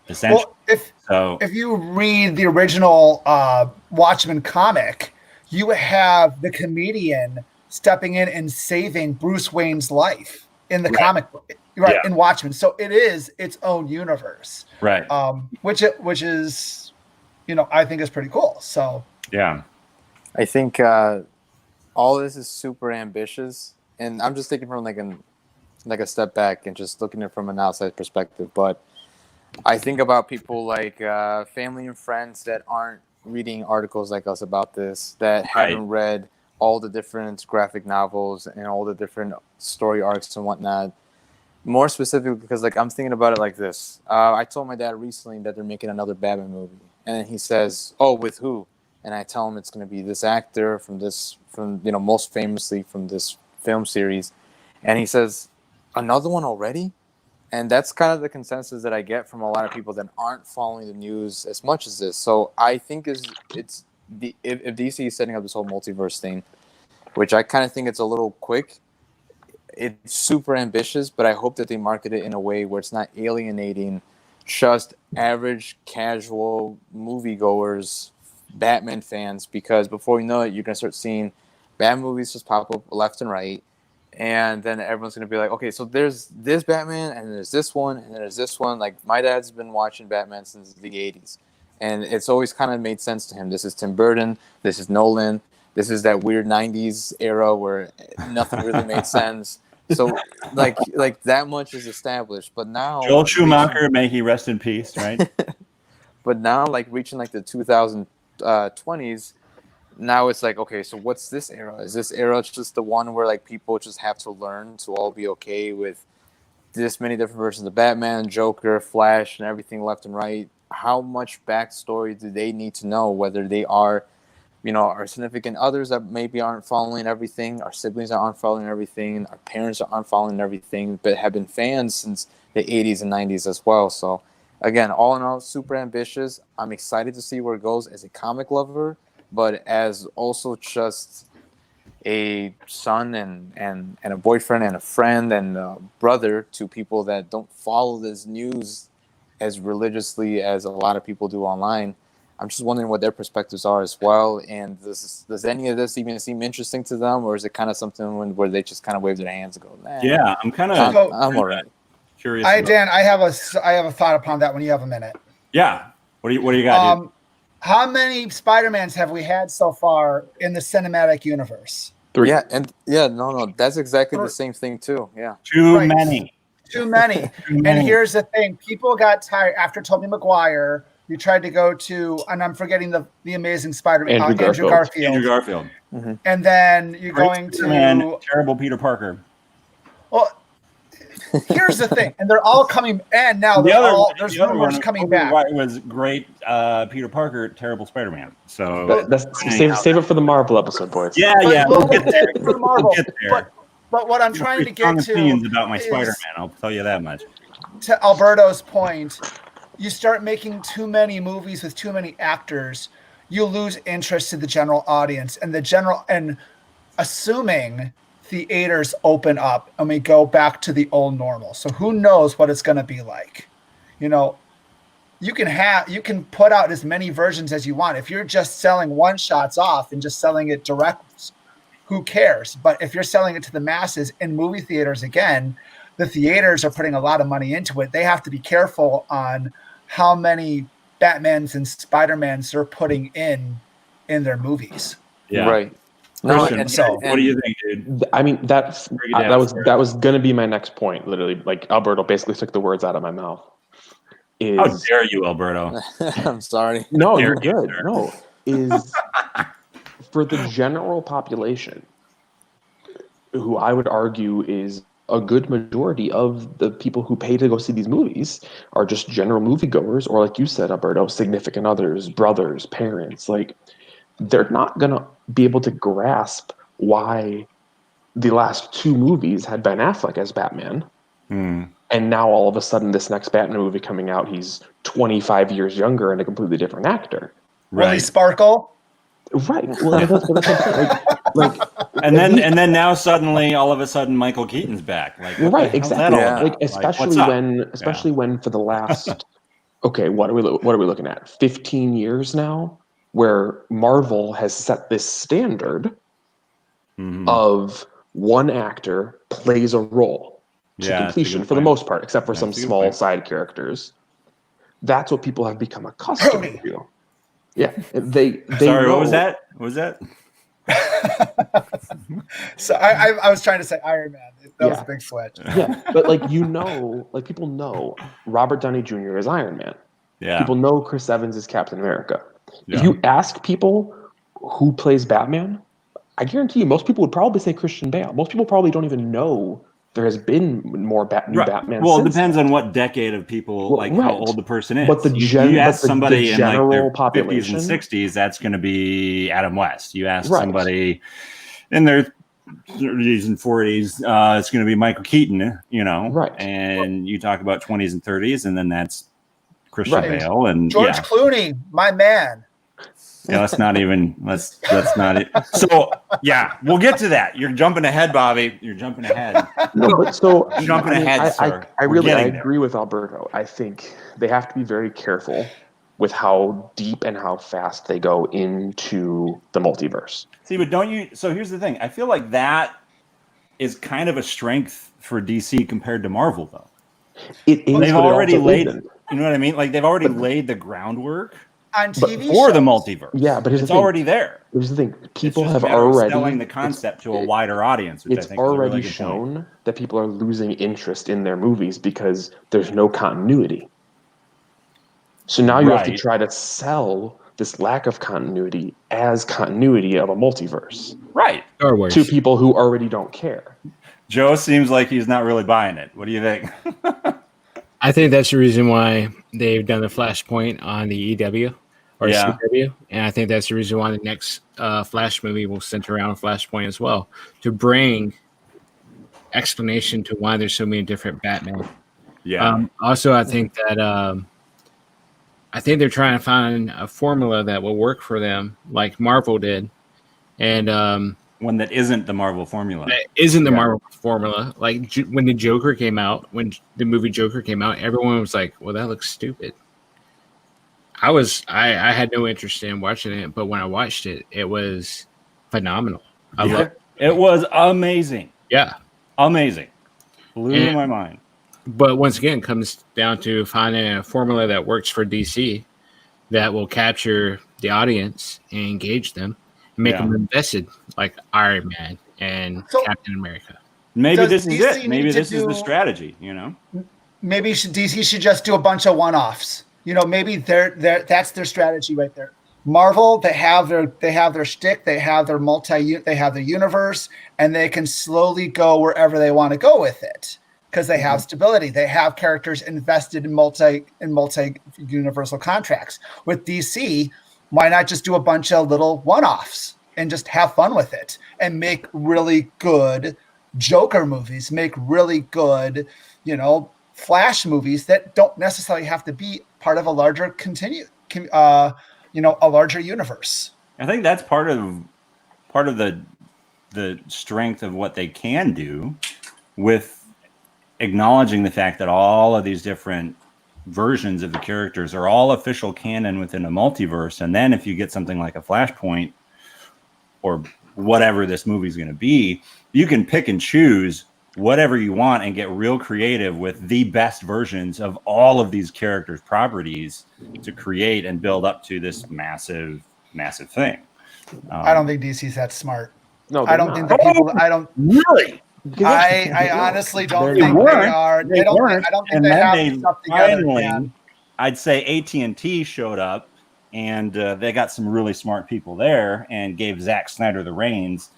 essentially. Well, if you read the original Watchmen comic, you have the comedian stepping in and saving Bruce Wayne's life in the comic book, in Watchmen. So it is its own universe, right? Which is, I think is pretty cool. So yeah, I think all this is super ambitious, and I'm just thinking from like a step back and just looking at it from an outside perspective. But I think about people like family and friends that aren't reading articles like us about this, that haven't read all the different graphic novels and all the different story arcs and whatnot. More specifically, because like I'm thinking about it like this. I told my dad recently that they're making another Batman movie, and then he says, "Oh, with who?" And I tell him it's going to be this actor from most famously from this film series, and he says, "Another one already?" And that's kind of the consensus that I get from a lot of people that aren't following the news as much as this. So I think if DC is setting up this whole multiverse thing, which I kind of think it's a little quick. It's super ambitious, but I hope that they market it in a way where it's not alienating just average, casual moviegoers, Batman fans, because before you know it, you're going to start seeing Batman movies just pop up left and right, and then everyone's going to be like, okay, so there's this Batman, and there's this one, and there's this one. Like, my dad's been watching Batman since the 80s, and it's always kind of made sense to him. This is Tim Burton, this is Nolan, this is that weird 90s era where nothing really made sense. So, like that much is established. But now, Joel Schumacher, may he rest in peace, right? But now, like reaching like the 2020s, now it's like, okay, so what's this era? Is this era just the one where like people just have to learn to all be okay with this many different versions of Batman, Joker, Flash, and everything left and right? How much backstory do they need to know? Whether they are, our significant others that maybe aren't following everything, our siblings that aren't following everything, our parents that aren't following everything, but have been fans since the 80s and 90s as well. So, again, all in all, super ambitious. I'm excited to see where it goes as a comic lover, but as also just a son and a boyfriend and a friend and a brother to people that don't follow this news as religiously as a lot of people do online. I'm just wondering what their perspectives are as well. And does any of this even seem interesting to them, or is it kind of something where they just kind of wave their hands and go, nah, Yeah, I'm all right. Curious. Dan, I have a thought upon that when you have a minute. Yeah. What do you got? Dude? How many Spider-Mans have we had so far in the cinematic universe? 3. Yeah, no, that's exactly the same thing too. Yeah. Too many. And here's the thing. People got tired after Tobey Maguire. You tried to go to, and I'm forgetting the Amazing Spider-Man, Andrew Garfield. Mm-hmm. And then you're going to terrible Peter Parker. Well, here's the thing, and they're all coming, and now there's rumors coming back. It was great, Peter Parker, terrible Spider-Man. So save it for the Marvel episode, boys. Yeah, we'll get there. For the Marvel. We'll get there. But what I'm trying to get to opinions about my Spider-Man, I'll tell you that much. To Alberto's point, you start making too many movies with too many actors, you lose interest to the general audience, and assuming theaters open up and we go back to the old normal. So who knows what it's going to be like? You can put out as many versions as you want. If you're just selling one shots off and just selling it direct, who cares? But if you're selling it to the masses in movie theaters, again, the theaters are putting a lot of money into it. They have to be careful on how many Batmans and Spider-Mans they're putting in their movies. Yeah. Right. No, what do you think, dude? I mean, that was going to be my next point. Literally, like Alberto basically took the words out of my mouth. How dare you, Alberto? I'm sorry. No, you're good. No, is for the general population, who I would argue is a good majority of the people who pay to go see these movies are just general moviegoers, or like you said, Alberto, significant others, brothers, parents. Like, they're not going to be able to grasp why the last 2 movies had Ben Affleck as Batman. And now all of a sudden this next Batman movie coming out, he's 25 years younger and a completely different actor. Right. Will he sparkle? Right. Well, that's what I'm saying. And then now suddenly, all of a sudden, Michael Keaton's back. Like, right, exactly. Yeah. Like, especially when for the last, okay, what are we looking at? 15 years now, where Marvel has set this standard of one actor plays a role to completion for the most part, except for some small side characters. That's what people have become accustomed to. Yeah, they. Sorry, know. what was that? What was that? So I was trying to say Iron Man. That was a big switch. Yeah, but people know Robert Downey Jr. is Iron Man. Yeah. People know Chris Evans is Captain America. Yeah. If you ask people who plays Batman, I guarantee you, most people would probably say Christian Bale. Most people probably don't even know there has been more new Batman. Well, it since depends then. on what decade of people, Well, like right. how old the person is. But you ask the somebody in like general their population, 50s and 60s, that's going to be Adam West. You ask Right. somebody in their 30s and 40s, it's going to be Michael Keaton, you know, Right. and you talk about 20s and 30s, and then that's Christian Right. Bale and George Clooney, my man. Yeah, let's not it. So yeah, we'll get to that. You're jumping ahead, Bobby. You're jumping ahead. No, but so Jumping ahead, sir. I We're really getting agree with Alberto. I think they have to be very careful with how deep and how fast they go into the multiverse. See, but don't you? So here's the thing. I feel like that is kind of a strength for DC compared to Marvel, though. It is. They've but it already also laid. isn't. You know what I mean? Like they've already laid the groundwork On TV for shows. the multiverse. Yeah, but here's it's the thing. already there. Here's the thing. People It's just have a matter of already selling the concept to a wider audience. Which I It's think is a already really good shown point. that people are losing interest in their movies because there's no continuity. So now you have to Right. try to sell this lack of continuity as continuity of a multiverse Right. Star Wars. to people who already don't care. Joe seems like he's not really buying it. What do you think? I think that's the reason why they've done the Flashpoint on the EW or Yeah. CW, and I think that's the reason why the next Flash movie will center around Flashpoint as well, to bring explanation to why there's so many different Batman. Yeah. Also, I think that I think they're trying to find a formula that will work for them, like Marvel did, and One that isn't the Marvel formula. that isn't the Marvel formula. Like when the Joker came out, when the movie Joker came out, everyone was like, "Well, that looks stupid." I had no interest in watching it, but when I watched it, it was phenomenal. I Yeah. love It was amazing. Yeah. Amazing. Blew And- my mind. But once again, it comes down to finding a formula that works for DC that will capture the audience and engage them and make Yeah. them invested, like Iron Man and So- Captain America. Maybe Does this is DC it. Maybe need to this is the do- strategy, you know? Maybe DC should just do a bunch of one-offs. You know, maybe that's their strategy right there. Marvel, they have their shtick, they have their universe, and they can slowly go wherever they want to go with it because they have stability. They have characters invested in multi universal contracts. With DC, why not just do a bunch of little one-offs and just have fun with it and make really good Joker movies, make really good, Flash movies that don't necessarily have to be part of a larger a larger universe. I think that's part of the strength of what they can do with acknowledging the fact that all of these different versions of the characters are all official canon within a multiverse. And then if you get something like a Flashpoint or whatever this movie is going to be, you can pick and choose whatever you want and get real creative with the best versions of all of these characters' properties to create and build up to this massive thing. I don't think DC's that smart. No, I don't think that people. I don't Really. I honestly don't They think they weren't. are. They I don't weren't. think And they then have they the stuff together. finally, Man. I'd say AT&T showed up, and they got some really smart people there and gave Zack Snyder the reins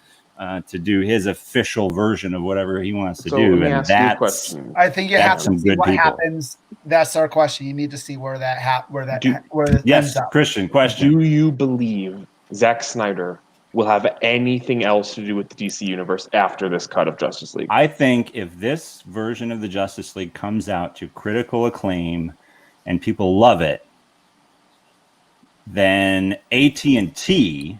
to do his official version of whatever he wants to So do. let me And ask you a that's question. I think you That's have to some see good what people. happens. That's our question. You need to see where that ends yes, up. Christian question. Do you believe Zack Snyder will have anything else to do with the DC universe after this cut of Justice League? I think if this version of the Justice League comes out to critical acclaim and people love it, then AT&T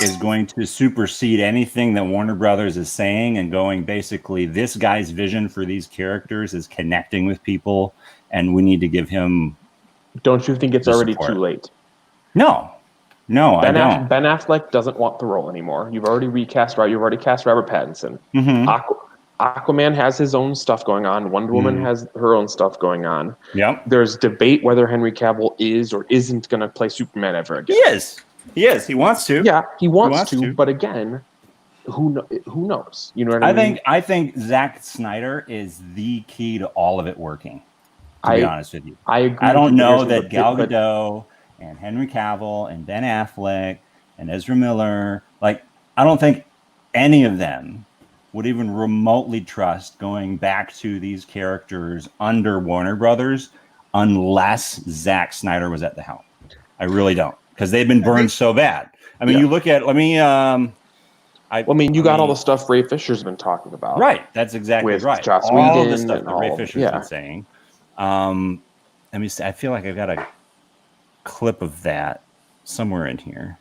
is going to supersede anything that Warner Brothers is saying and going, basically, this guy's vision for these characters is connecting with people, and we need to give him. Don't you think it's the already support. too late? No, I don't. Ben Affleck doesn't want the role anymore. You've already cast Robert Pattinson. Mhm. Aquaman has his own stuff going on. Wonder Woman has her own stuff going on. Yep. There's debate whether Henry Cavill is or isn't going to play Superman ever again. He is. He wants to. Yeah, he wants wants to, to. but again, who knows? You know what I mean? I think Zack Snyder is the key to all of it working. To be honest with you, I agree. I don't with you, know but that here's Gal the- Gadot and Henry Cavill and Ben Affleck and Ezra Miller, like, I don't think any of them would even remotely trust going back to these characters under Warner Brothers unless Zack Snyder was at the helm. I really don't, because they've been burned so bad. I mean, you look at, you got all the stuff Ray Fisher's been talking about. Right. That's exactly with right. Joss All Whedon the stuff and that Ray Fisher's been saying. I feel like I've got a clip of that somewhere in here.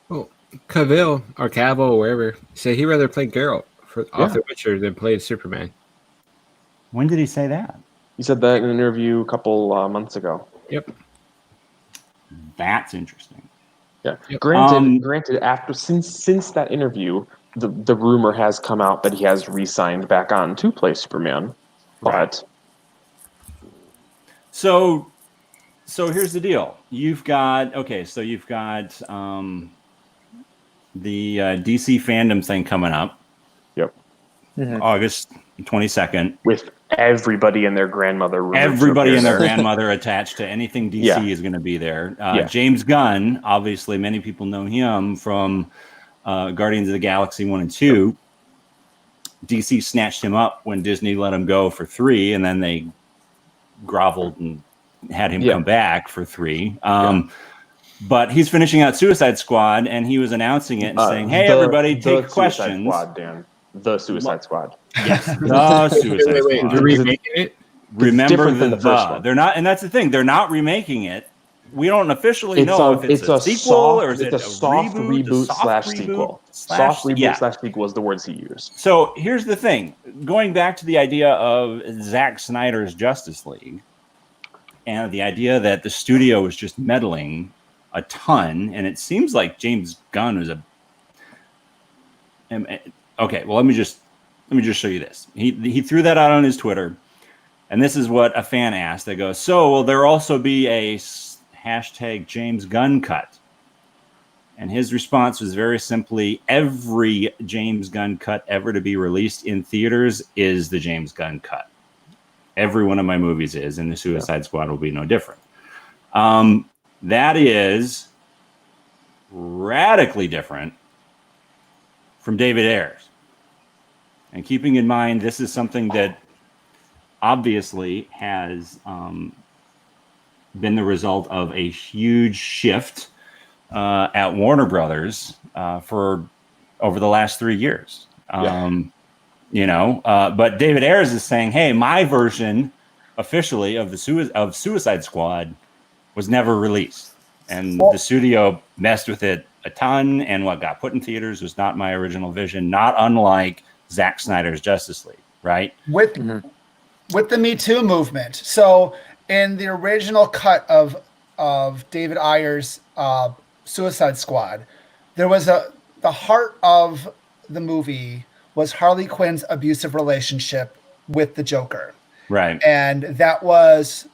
Well, Cavill or Cavill or wherever said he'd rather play Geralt off The Witcher than play Superman. When did he say that? He said that in an interview a couple months ago. Yep. That's interesting. Yeah. Yep. Granted, after since that interview, the rumor has come out that he has re-signed back on to play Superman. But so here's the deal. You've got the DC Fandom thing coming up. Yep. August 22nd. With everybody and their grandmother. Everybody and their grandmother attached to anything DC is going to be there. James Gunn, obviously, many people know him from Guardians of the Galaxy 1 and 2. DC snatched him up when Disney let him go for 3, and then they groveled and had him come back for 3. But he's finishing out Suicide Squad, and he was announcing it and saying, "Hey, everybody, take questions." Squad, Dan. The Suicide Squad. Yes, the Suicide Squad. They're remaking it. Remember the first one. They're not, and that's the thing. They're not remaking it. We don't officially know if it's a sequel or is it a soft reboot slash sequel. Soft reboot slash sequel is the words he used. So here's the thing. Going back to the idea of Zack Snyder's Justice League and the idea that the studio was just meddling a ton, and it seems like James Gunn was okay. Well, let me just show you this. He threw that out on his Twitter, and this is what a fan asked. They go, "So will there also be a hashtag James Gunn cut?" And his response was very simply, every James Gunn cut ever to be released in theaters is the James Gunn cut. Every one of my movies is, and the Suicide Squad will be no different. That is radically different from David Ayers. And keeping in mind, this is something that obviously has been the result of a huge shift at Warner Brothers for over the last 3 years. But David Ayers is saying, "Hey, my version officially of Suicide Squad was never released, and the studio messed with it a ton, and what got put in theaters was not my original vision, not unlike Zack Snyder's Justice League," right? With the Me Too movement. So in the original cut of David Ayers' Suicide Squad, there was the heart of the movie was Harley Quinn's abusive relationship with the Joker. Right. And that was...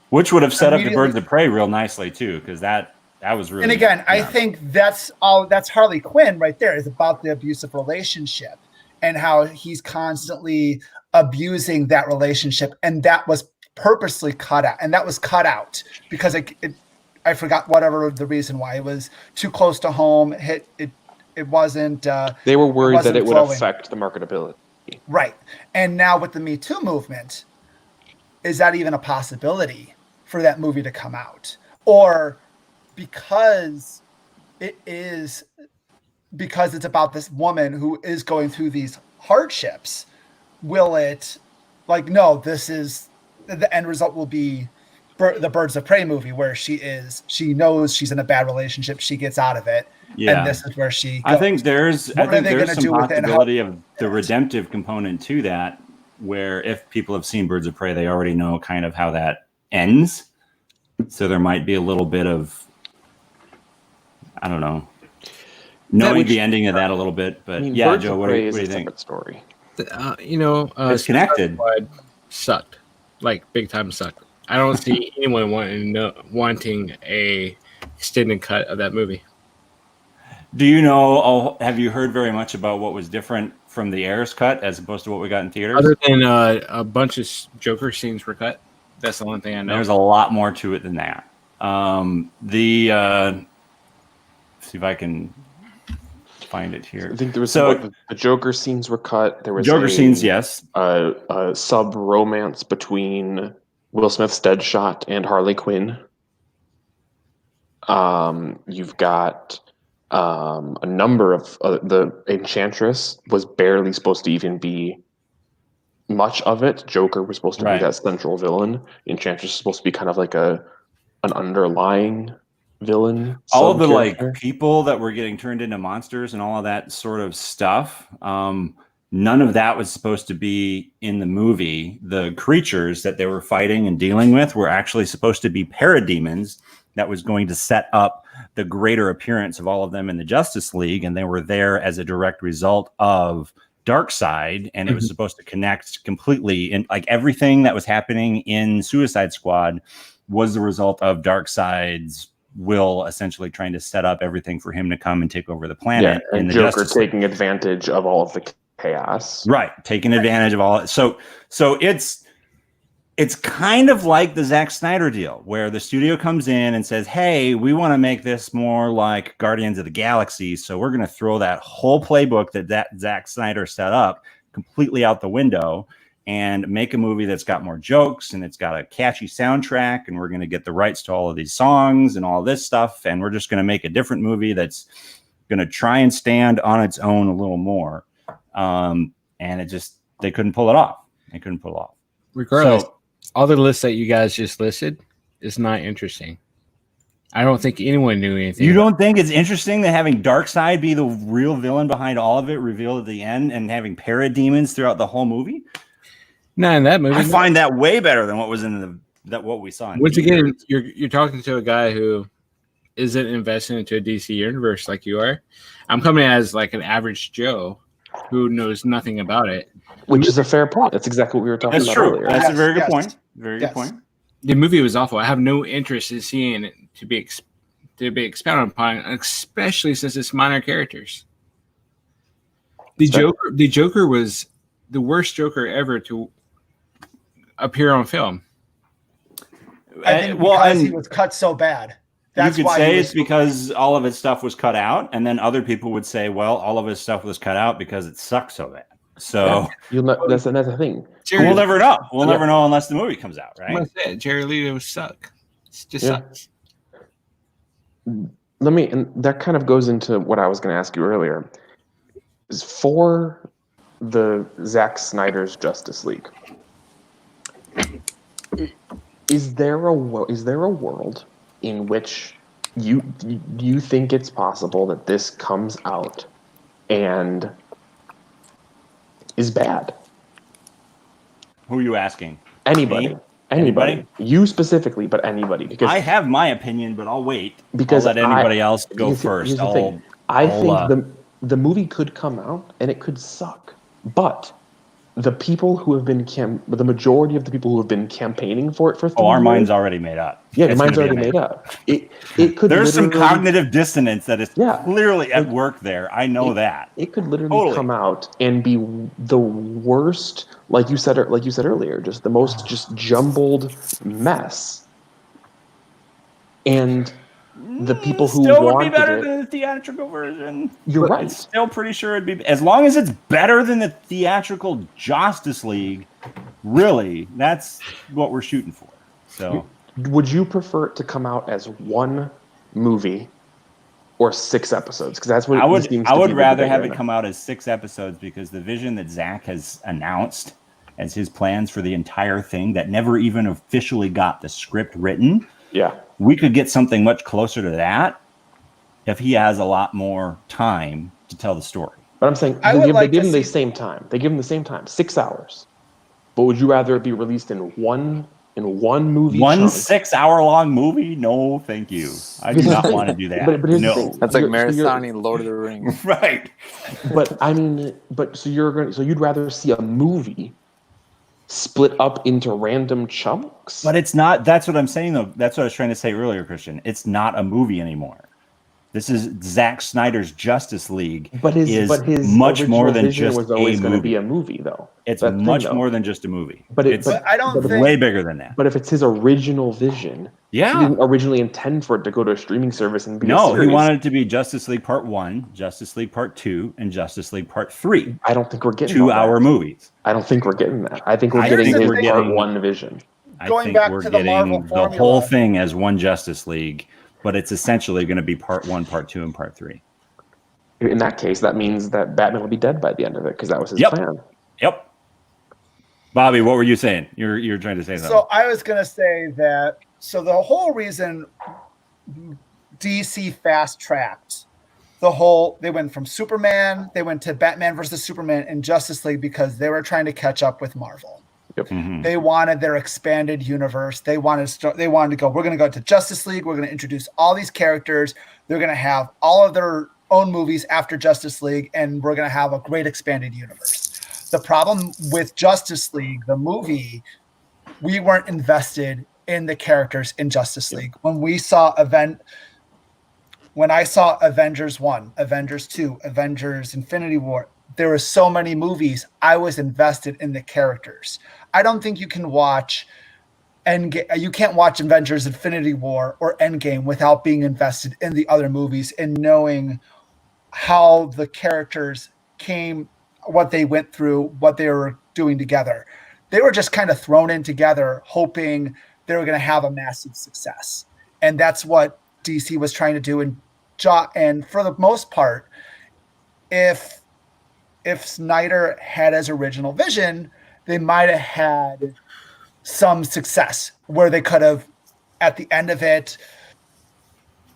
Which would have set up the Birds of Prey real nicely too, because that was really... And again, I think that's Harley Quinn right there, is about the abusive relationship and how he's constantly abusing that relationship. And that was purposely cut out. And that was cut out because I forgot whatever the reason why. It was too close to home. It wasn't... they were worried that it would affect the marketability. Right. And now with the Me Too movement, is that even a possibility for that movie to come out? Or because it's about this woman who is going through these hardships, will it, no, this is, the end result will be the Birds of Prey movie where she knows she's in a bad relationship, she gets out of it, and this is where she goes. I think there's some possibility of the redemptive component to that, where if people have seen Birds of Prey, they already know kind of how that ends. So there might be a little bit of, I don't know, knowing the ending of that a little bit. But Birds Joe, of what do Prey you is a think? separate story. It's connected. Sucked, big time sucked. I don't see anyone wanting a extended cut of that movie. Do you know? Have you heard very much about what was different from the Ayers cut as opposed to what we got in theaters? Other than a bunch of Joker scenes were cut. That's the only thing I know. There's a lot more to it than that. See if I can find it here. I think there was So the Joker scenes were cut. There was Joker scenes, yes. a sub romance between Will Smith's Deadshot and Harley Quinn. You've got a number of the Enchantress was barely supposed to even be much of it. Joker was supposed to be Right. that central villain. Enchantress is supposed to be kind of like an underlying villain. All of the sub-character. people that were getting turned into monsters and all of that sort of stuff. None of that was supposed to be in the movie. The creatures that they were fighting and dealing with were actually supposed to be parademons that was going to set up the greater appearance of all of them in the Justice League, and they were there as a direct result of Darkseid, and it was supposed to connect completely. And like everything that was happening in Suicide Squad was the result of Darkseid's will, essentially trying to set up everything for him to come and take over the planet. And in the Joker Justice League. taking advantage of all of the chaos. Right, taking advantage of all. So it's kind of like the Zack Snyder deal, where the studio comes in and says, hey, we want to make this more like Guardians of the Galaxy, so we're going to throw that whole playbook that Zack Snyder set up completely out the window and make a movie that's got more jokes and it's got a catchy soundtrack, and we're going to get the rights to all of these songs and all this stuff, and we're just going to make a different movie that's going to try and stand on its own a little more. And they couldn't pull it off. Regardless, So, all the lists that you guys just listed is not interesting. I don't think anyone knew anything. you don't think it's interesting that having Darkseid be the real villain behind all of it revealed at the end, and having parademons throughout the whole movie? No, in that movie. I find that way better than what was in what we saw. Once again, you're talking to a guy who isn't invested into a DC universe like you are. I'm coming as like an average Joe who knows nothing about it. Which is a fair point. That's exactly what we were talking about earlier. That's a very good Yes. point. Very Yes. good point. The movie was awful. I have no interest in seeing it to be expounded upon, especially since it's minor characters. The Joker was the worst Joker ever to appear on film. I think because he was cut so bad. That's you could why say he was it's because all of his stuff was cut out, and then other people would say, well, all of his stuff was cut out because it sucked so bad. So That's another thing. we'll never know. We'll never know unless the movie comes out, right? Jared Leto suck. It just Yeah. sucks. And that kind of goes into what I was going to ask you earlier. Is for the Zack Snyder's Justice League, is there a world in which you think it's possible that this comes out and is bad? Who are you asking? Anybody. Me? Anybody. You specifically, but anybody. Because I have my opinion, but I'll wait. Because I'll let anybody else go here's first. the thing. I think the movie could come out and it could suck, but the people who have been the majority of the people who have been campaigning for it for 3 our years, mind's already made up. yeah, the It's mind's gonna be already amazing. made up. It could There's some literally- cognitive dissonance that is Yeah. clearly at work there. I know that. It could literally Totally. come out and be the worst, like you said earlier, just the most just jumbled mess. And the people who still would be wanted better it, than the theatrical version. You're But right. I'm still pretty sure it'd be, as long as it's better than the theatrical Justice League. Really, that's what we're shooting for. So, would you prefer it to come out as one movie or 6 episodes? Because that's what I would. seems I to would be the rather debate have right it now. come out as 6 episodes, because the vision that Zack has announced as his plans for the entire thing that never even officially got the script written. Yeah. We could get something much closer to that if he has a lot more time to tell the story. But I'm saying I they would give, like they give to them the see- same time. They give them the same time, 6 hours. But would you rather it be released in one movie? One chunk? 6-hour-long movie? No, thank you. I do not want to do that. But here's the No. thing. That's like So you're- marathoning Lord of the Rings. Right. But I mean, so you'd rather see a movie split up into random chunks? But it's not. That's what I'm saying, though. That's what I was trying to say earlier, Christian. It's not a movie anymore. This is Zack Snyder's Justice League. But his much more original than vision just was always a going to movie. be a movie, though. It's That's the thing, much though. more than just a movie. But I don't think way bigger than that. But if it's his original vision, Yeah. he didn't originally intend for it to go to a streaming service and be a No, series. he wanted it to be Justice League Part 1, Justice League Part 2, and Justice League Part 3. I don't think we're getting 2-hour movies. I don't think we're getting that. I think we're I getting think his we're Part getting- 1 vision. Going I think back we're to the Marvel getting the formula. whole thing as one Justice League, but it's essentially going to be Part 1, Part 2, and Part 3. In that case, that means that Batman will be dead by the end of it, because that was his plan. Yep. Bobby, what were you saying? You're trying to say something. So I was going to say that. So the whole reason DC fast tracked they went from Superman, they went to Batman versus Superman and Justice League because they were trying to catch up with Marvel. Yep. Mhm. They wanted their expanded universe. They wanted to go. We're going to go to Justice League. We're going to introduce all these characters. They're going to have all of their own movies after Justice League, and we're going to have a great expanded universe. The problem with Justice League, the movie, we weren't invested in the characters in Justice League. When I saw Avengers 1, Avengers 2, Avengers Infinity War, there were so many movies. I was invested in the characters. I don't think you can watch you can't watch Avengers Infinity War or Endgame without being invested in the other movies and knowing how the characters came, what they went through, what they were doing together. They were just kind of thrown in together, hoping they were going to have a massive success. And that's what DC was trying to do. And for the most part, if Snyder had his original vision, they might have had some success where they could have, at the end of it,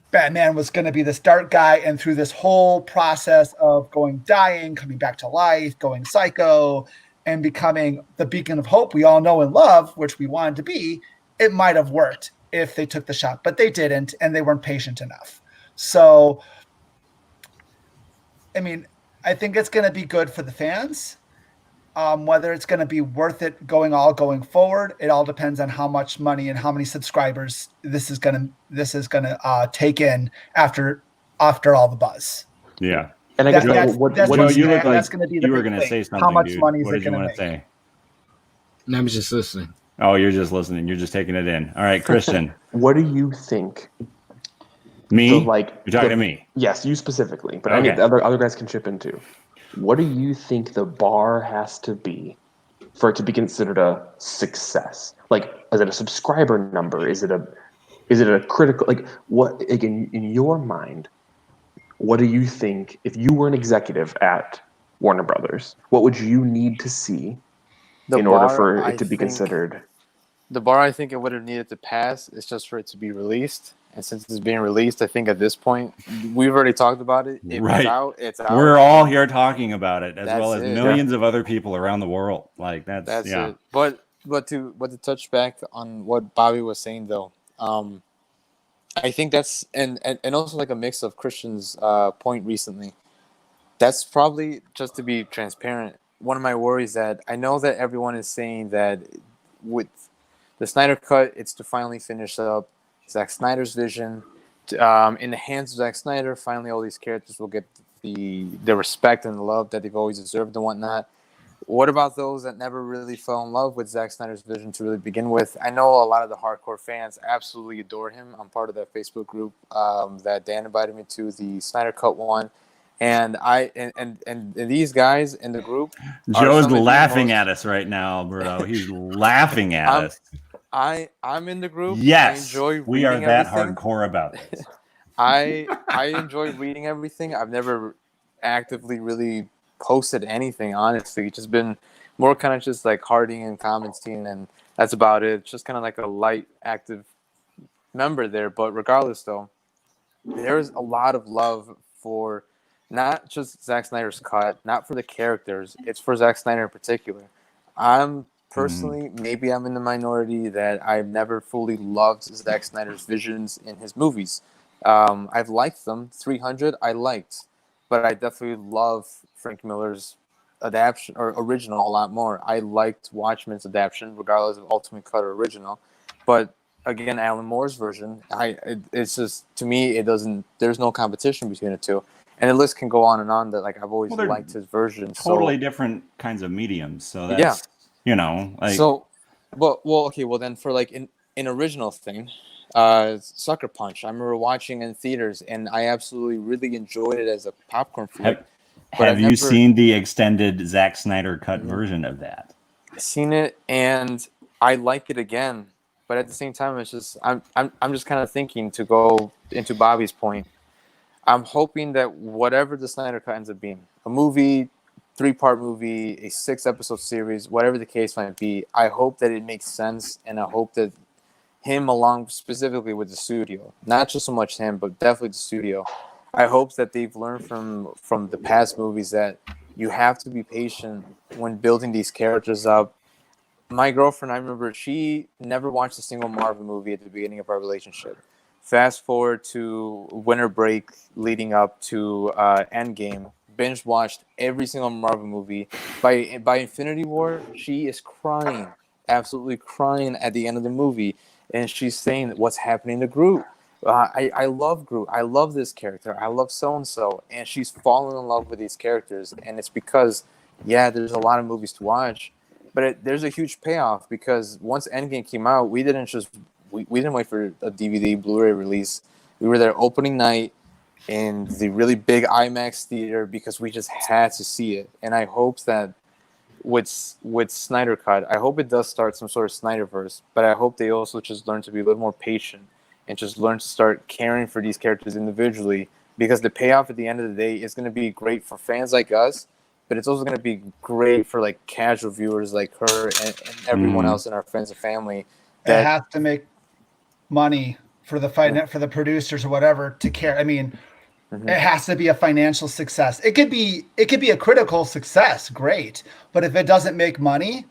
Batman was going to be this dark guy, and through this whole process of dying, coming back to life, going psycho, and becoming the beacon of hope we all know and love, which we wanted to be, it might have worked if they took the shot, but they didn't, and they weren't patient enough. So, I mean, I think it's going to be good for the fans. Whether it's going to be worth it going forward, it all depends on how much money and how many subscribers this is going to take in after all the buzz. Yeah. And I guess you look like that's going to be the you were big going to thing. say something. How much dude. money is what it did you going to want to say? And I'm just listening. Oh, you're just listening. You're just taking it in. All right, Christian. What do you think? Me? So, You're talking to me. Yes, you specifically, but Okay. I mean, other guys can chip in too. What do you think the bar has to be for it to be considered a success? Like, is it a subscriber number? Is it a critical, like, what, like, in your mind, what do you think, if you were an executive at Warner Brothers, what would you need to see in order for it to be considered? The bar I think it would have needed to pass is just for it to be released. And since it's being released, I think at this point, we've already talked about it. If Right. it's out, it's out. We're all here talking about it, as That's well as it. millions of other people around the world. Like that's yeah. it. But to touch back on what Bobby was saying though, I think that's and also like a mix of Christian's point recently. That's probably, just to be transparent, one of my worries that I know that everyone is saying that with the Snyder Cut, it's to finally finish up Zack Snyder's vision. In the hands of Zack Snyder, finally all these characters will get the respect and the love that they've always deserved and whatnot. What about those that never really fell in love with Zack Snyder's vision to really begin with? I know a lot of the hardcore fans absolutely adore him. I'm part of that Facebook group that Dan invited me to, the Snyder Cut one. And these guys in the group, Joe's laughing at us right now, Alberto. He's laughing at us. I'm in the group. Yes, I enjoy we are reading that everything. hardcore about this. I enjoy reading everything. I've never actively really posted anything, honestly. It's just been more kind of just like hearting and commenting, and that's about it. It's just kind of like a light, active member there. But regardless, though, there's a lot of love for not just Zack Snyder's cut, not for the characters. It's for Zack Snyder in particular. I'm personally, maybe I'm in the minority that I've never fully loved Zack Snyder's visions in his movies. I've liked them. 300 I liked, but I definitely love Frank Miller's adaptation or original a lot more. I liked Watchmen's adaptation, regardless of Ultimate Cut or original. But again, Alan Moore's version. It's just, to me, it doesn't. There's no competition between the two, and the list can go on and on. That like I've always liked his version. Totally different kinds of mediums. So that's yeah. Like So, okay. Well, then for like an original thing, Sucker Punch. I remember watching in theaters, and I absolutely really enjoyed it as a popcorn flick. Have you seen the extended Zack Snyder cut version of that? Seen it, and I like it again. But at the same time, it's just I'm just kind of thinking, to go into Bobby's point. I'm hoping that whatever the Snyder Cut ends up being, a movie, 3-part movie, a 6-episode series, whatever the case might be, I hope that it makes sense, and I hope that him, along specifically with the studio, not just so much him, but definitely the studio, I hope that they've learned from the past movies that you have to be patient when building these characters up. My girlfriend, I remember, she never watched a single Marvel movie at the beginning of our relationship. Fast forward to winter break leading up to Endgame, binge watched every single Marvel movie. By Infinity War, she is crying, absolutely crying at the end of the movie, and she's saying, what's happening to Groot? I love Groot. I love this character. I love so-and-so. And she's fallen in love with these characters. And it's because, there's a lot of movies to watch, but there's a huge payoff, because once Endgame came out, we didn't wait for a DVD, Blu-ray release. We were there opening night in the really big IMAX theater because we just had to see it. And I hope that with Snyder Cut, I hope it does start some sort of Snyderverse, but I hope they also just learn to be a little more patient and just learn to start caring for these characters individually, because the payoff at the end of the day is going to be great for fans like us, but it's also going to be great for like casual viewers like her and everyone else in our friends and family. That it has to make money for the for the producers or whatever to care. I mean, it has to be a financial success. It could be a critical success, great, but if it doesn't make money,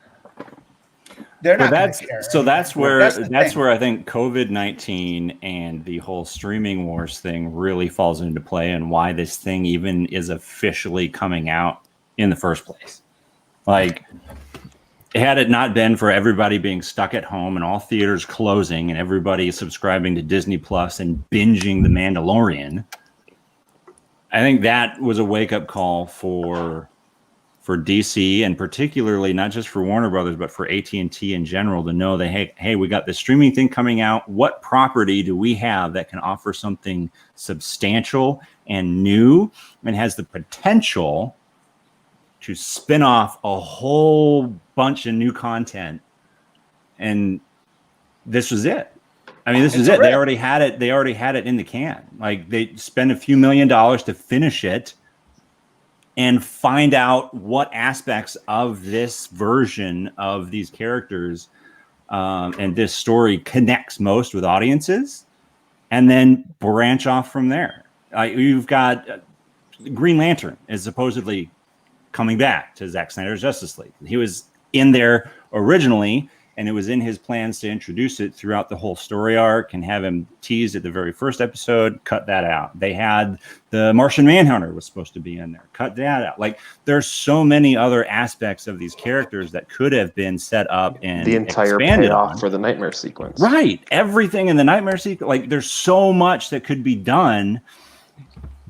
they're not going to care. So that's where I think COVID-19 and the whole streaming wars thing really falls into play, and why this thing even is officially coming out in the first place. Like, had it not been for everybody being stuck at home and all theaters closing and everybody subscribing to Disney Plus and binging The Mandalorian, I think that was a wake-up call for DC, and particularly not just for Warner Brothers, but for AT&T in general, to know that, hey, we got this streaming thing coming out. What property do we have that can offer something substantial and new and has the potential to spin off a whole bunch of new content? And this was it. I mean, this is it. They already had it. They already had it in the can. Like, they spent a few $1 million to finish it and find out what aspects of this version of these characters and this story connects most with audiences, and then branch off from there. You've got Green Lantern is supposedly coming back to Zack Snyder's Justice League. He was in there originally, and it was in his plans to introduce it throughout the whole story arc and have him teased at the very first episode. Cut that out. They had the Martian Manhunter was supposed to be in there. Cut that out. Like, there's so many other aspects of these characters that could have been set up and the entire payoff for the nightmare sequence. Right. Everything in the nightmare sequence. Like, there's so much that could be done.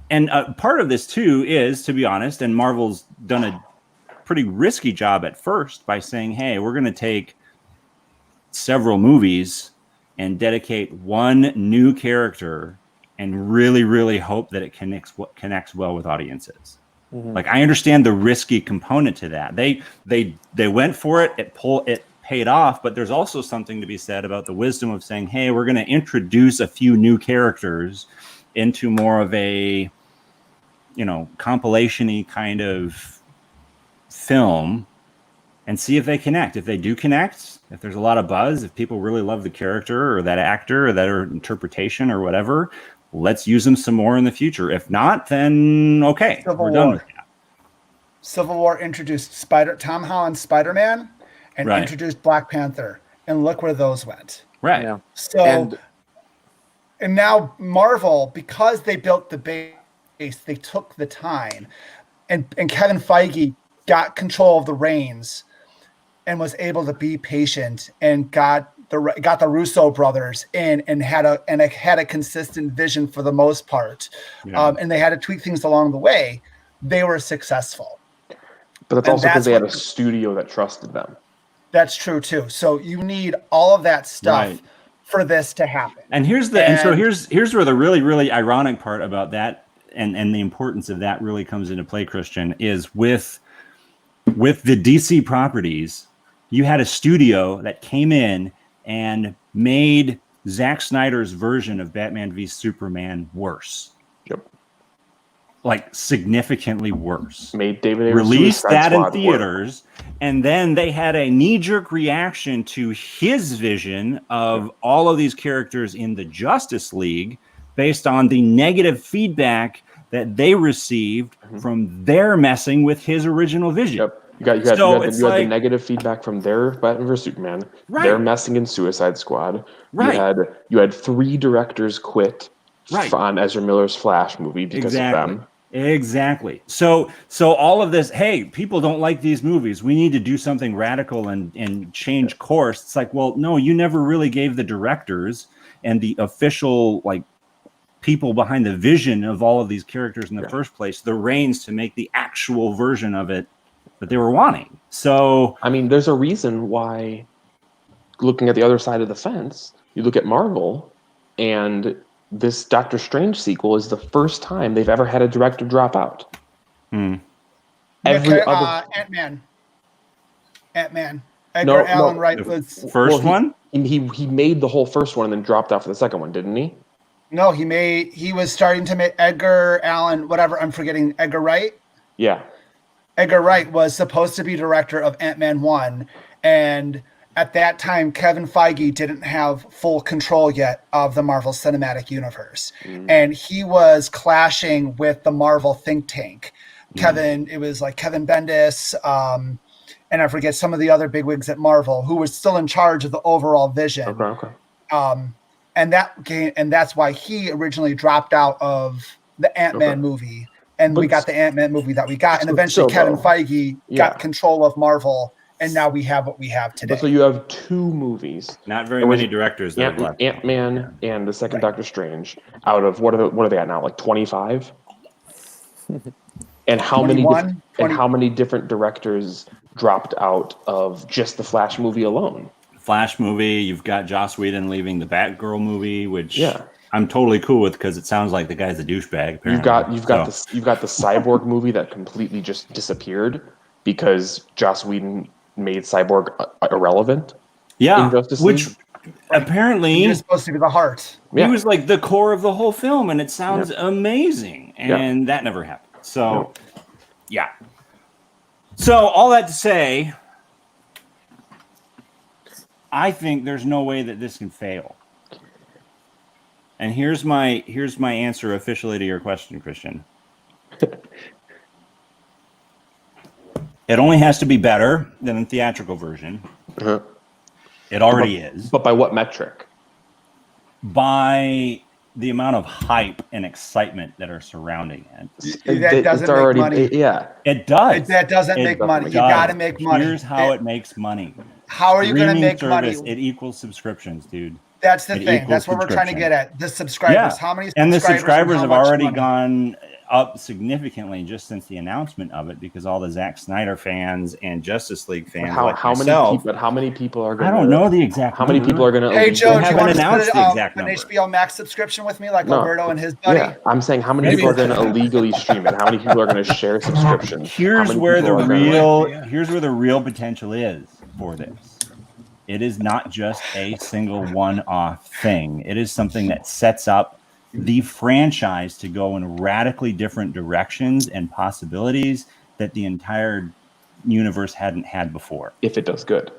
And part of this too is, to be honest, and Marvel's done a pretty risky job at first by saying, hey, we're going to take several movies and dedicate one new character and really, really hope that it connects well with audiences. Like, I understand the risky component to that. They went for it. It paid off, but there's also something to be said about the wisdom of saying, hey, we're going to introduce a few new characters into more of a, compilation-y kind of film, and see if they connect. If they do connect, if there's a lot of buzz, if people really love the character or that actor or that interpretation or whatever, let's use them some more in the future. If not, then okay, we're done with that. Civil War introduced Tom Holland's Spider-Man and introduced Black Panther, and look where those went. Right. Yeah. So, and now Marvel, because they built the base, they took the time, and Kevin Feige got control of the reins and was able to be patient and got got the Russo brothers in and had a consistent vision for the most part, and they had to tweak things along the way, they were successful. But that's also because they had a studio that trusted them. That's true too. So you need all of that stuff for this to happen. And here's where the really, really ironic part about that and the importance of that really comes into play, Christian, is with the DC properties, you had a studio that came in and made Zack Snyder's version of Batman v Superman worse. Yep. Like significantly worse. Made David released that in theaters, and then they had a knee-jerk reaction to his vision of all of these characters in the Justice League based on the negative feedback that they received from their messing with his original vision. Yep. You had the negative feedback from their Batman vs Superman. Right. Their messing in Suicide Squad. Right. You had 3 directors quit on Ezra Miller's Flash movie because of them. Exactly. So all of this, hey, people don't like these movies. We need to do something radical and change course. It's like, well, no, you never really gave the directors and the official people behind the vision of all of these characters in the first place the reins to make the actual version of it that they were wanting. So I mean, there's a reason why, looking at the other side of the fence, you look at Marvel, and this Doctor Strange sequel is the first time they've ever had a director drop out. Ant-Man. Edgar Allan Wright was first one. He made the whole first one and then dropped out for the second one, didn't he? No, he was starting to make Edgar Wright. Yeah. Edgar Wright was supposed to be director of Ant-Man 1, and at that time, Kevin Feige didn't have full control yet of the Marvel Cinematic Universe, and he was clashing with the Marvel think tank. It was like Kevin Bendis, and I forget some of the other bigwigs at Marvel who were still in charge of the overall vision. Okay. And that's why he originally dropped out of the Ant-Man movie. And we got the Ant-Man movie that we got. And eventually Kevin Feige got control of Marvel. And now we have what we have today. So you have 2 movies. Not very many directors. Ant-Man and the second Doctor Strange out of, what are they at now? Like 25? And how many different directors dropped out of just the Flash movie alone? Flash movie, you've got Joss Whedon leaving the Batgirl movie, which I'm totally cool with because it sounds like the guy's a douchebag. Apparently. You've got the Cyborg movie that completely just disappeared because Joss Whedon made Cyborg irrelevant. Yeah, in Justice League. Which apparently he was supposed to be the heart. He was like the core of the whole film, and it sounds amazing. And that never happened. So So all that to say, I think there's no way that this can fail. And here's my answer officially to your question, Christian. It only has to be better than the theatrical version. It already is. But by what metric? By the amount of hype and excitement that are surrounding it. That doesn't make money. Yeah. It does. That doesn't make money. You got to make money. Here's how it makes money. How are you going to make money? It equals subscriptions, dude. That's the thing. That's what we're trying to get at. The subscribers. Yeah. How many? And the subscribers have already money? gone up significantly just since the announcement of it, because all the Zack Snyder fans and Justice League fans. How many people are going? I don't know the exact. How many people are going to? Hey Joe, do you want to announced put the exact an number. HBO Max subscription with me, like Alberto and his buddy? Yeah, I'm saying how many people are going to illegally stream it? How many people are going to share subscriptions? Here's where the real potential is for this. It is not just a single one-off thing. It is something that sets up the franchise to go in radically different directions and possibilities that the entire universe hadn't had before. If it does good.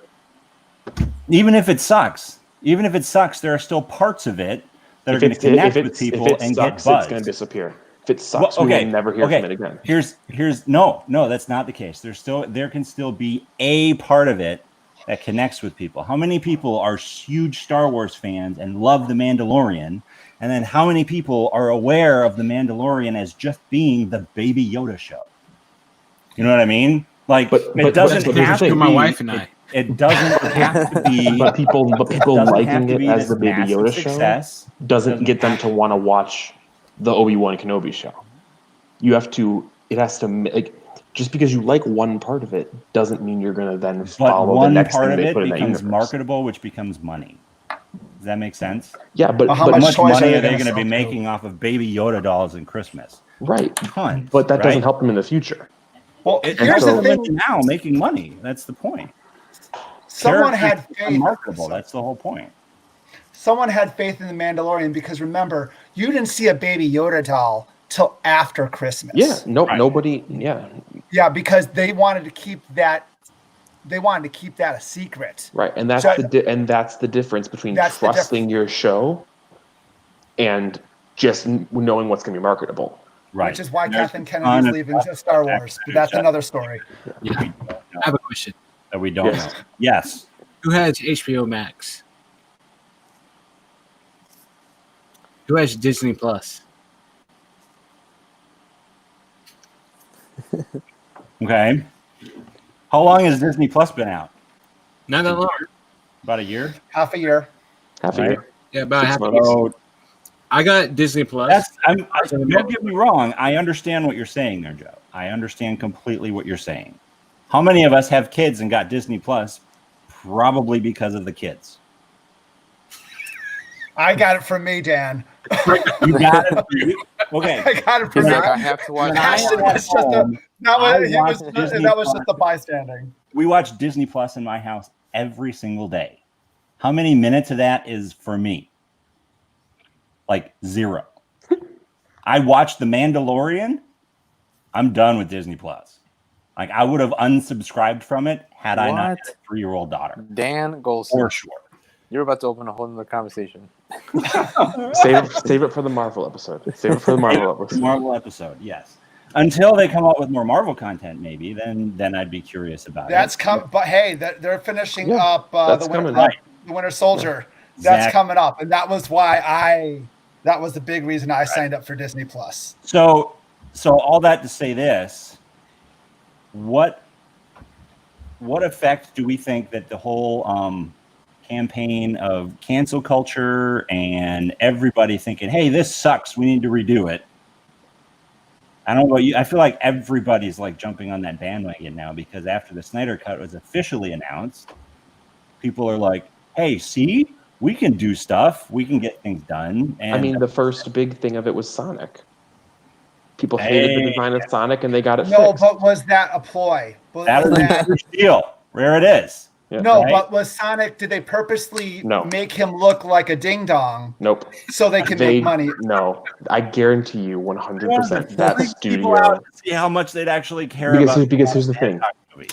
Even if it sucks, there are still parts of it that are going to connect with people and get buzzed. It's going to disappear. If it sucks, we will never hear from it again. No, that's not the case. There can still be a part of it that connects with people. How many people are huge Star Wars fans and love The Mandalorian? And then how many people are aware of The Mandalorian as just being the Baby Yoda show? You know what I mean? Like, it doesn't have to be. My wife and I. It doesn't have to be. But people liking it as the Baby Yoda success. show doesn't get them to want to watch the Obi-Wan Kenobi show. It has to, like, just because you like one part of it doesn't mean you're going to then follow the next thing they put in that universe. One part of it becomes marketable, which becomes money. Does that make sense? Yeah, but how much money are they going to be making off of Baby Yoda dolls in Christmas? Right. Tons. But that doesn't help them in the future. Well, here's the thing: now making money. That's the point. Someone had faith. Marketable. That's the whole point. Someone had faith in the Mandalorian because remember, you didn't see a Baby Yoda doll till after Christmas. Yeah. No. Right. Nobody. Yeah. Yeah, because they wanted to keep that. They wanted to keep that a secret. Right, and that's the difference between trusting your show and just knowing what's going to be marketable. Right. Which is why Kathleen Kennedy's leaving to Star Wars. But that's another story. Yeah. I have a question. That we don't know. Yes. Who has HBO Max? Who has Disney Plus? Okay. How long has Disney Plus been out? Not that long. About a year? Half a year. Half a year. Yeah, about half a year. I got Disney Plus. Don't get me wrong. I understand what you're saying there, Joe. I understand completely what you're saying. How many of us have kids and got Disney Plus? Probably because of the kids. I got it from me, Dan. You got it. Okay. I got it from me. I have to watch. Ashton was just that was just the bystanding. We watch Disney Plus in my house every single day. How many minutes of that is for me? Like 0. I watched The Mandalorian. I'm done with Disney Plus. Like I would have unsubscribed from it had I not had a 3-year-old daughter. Dan Golson. For sure. You're about to open a whole other conversation. Save it for the Marvel episode. Marvel episode, yes. Until they come up with more Marvel content, maybe then I'd be curious about it. But hey, they're finishing up the Winter Soldier. That's coming up, and that was why that was the big reason I signed up for Disney Plus. So all that to say this, what effect do we think that the whole campaign of cancel culture and everybody thinking, hey, this sucks, we need to redo it? I don't know about you. I feel like everybody's like jumping on that bandwagon now because after the Snyder Cut was officially announced, people are like, hey, see, we can do stuff. We can get things done. And I mean, the first big thing of it was Sonic. People hated the design of Sonic and they got it fixed. No, but was that a ploy? That was a steal. There it is. Yeah. No, but was Sonic, did they purposely make him look like a ding-dong? Nope. So they could make money? No. I guarantee you 100% that studio... out to see how much they'd actually care about. Because here's the thing.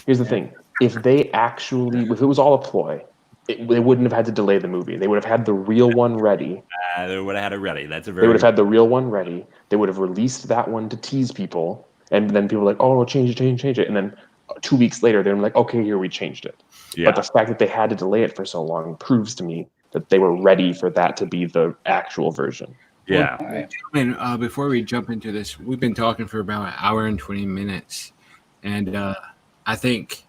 Here's the thing. If it was all a ploy, they wouldn't have had to delay the movie. They would have had the real one ready. They would have had it ready. They would have had the real one ready. They would have released that one to tease people. And then people were like, oh, no, change it. And then 2 weeks later, they're like, okay, here, we changed it. Yeah. But the fact that they had to delay it for so long proves to me that they were ready for that to be the actual version. Yeah. Well, before we jump into this, we've been talking for about an hour and 20 minutes. And I think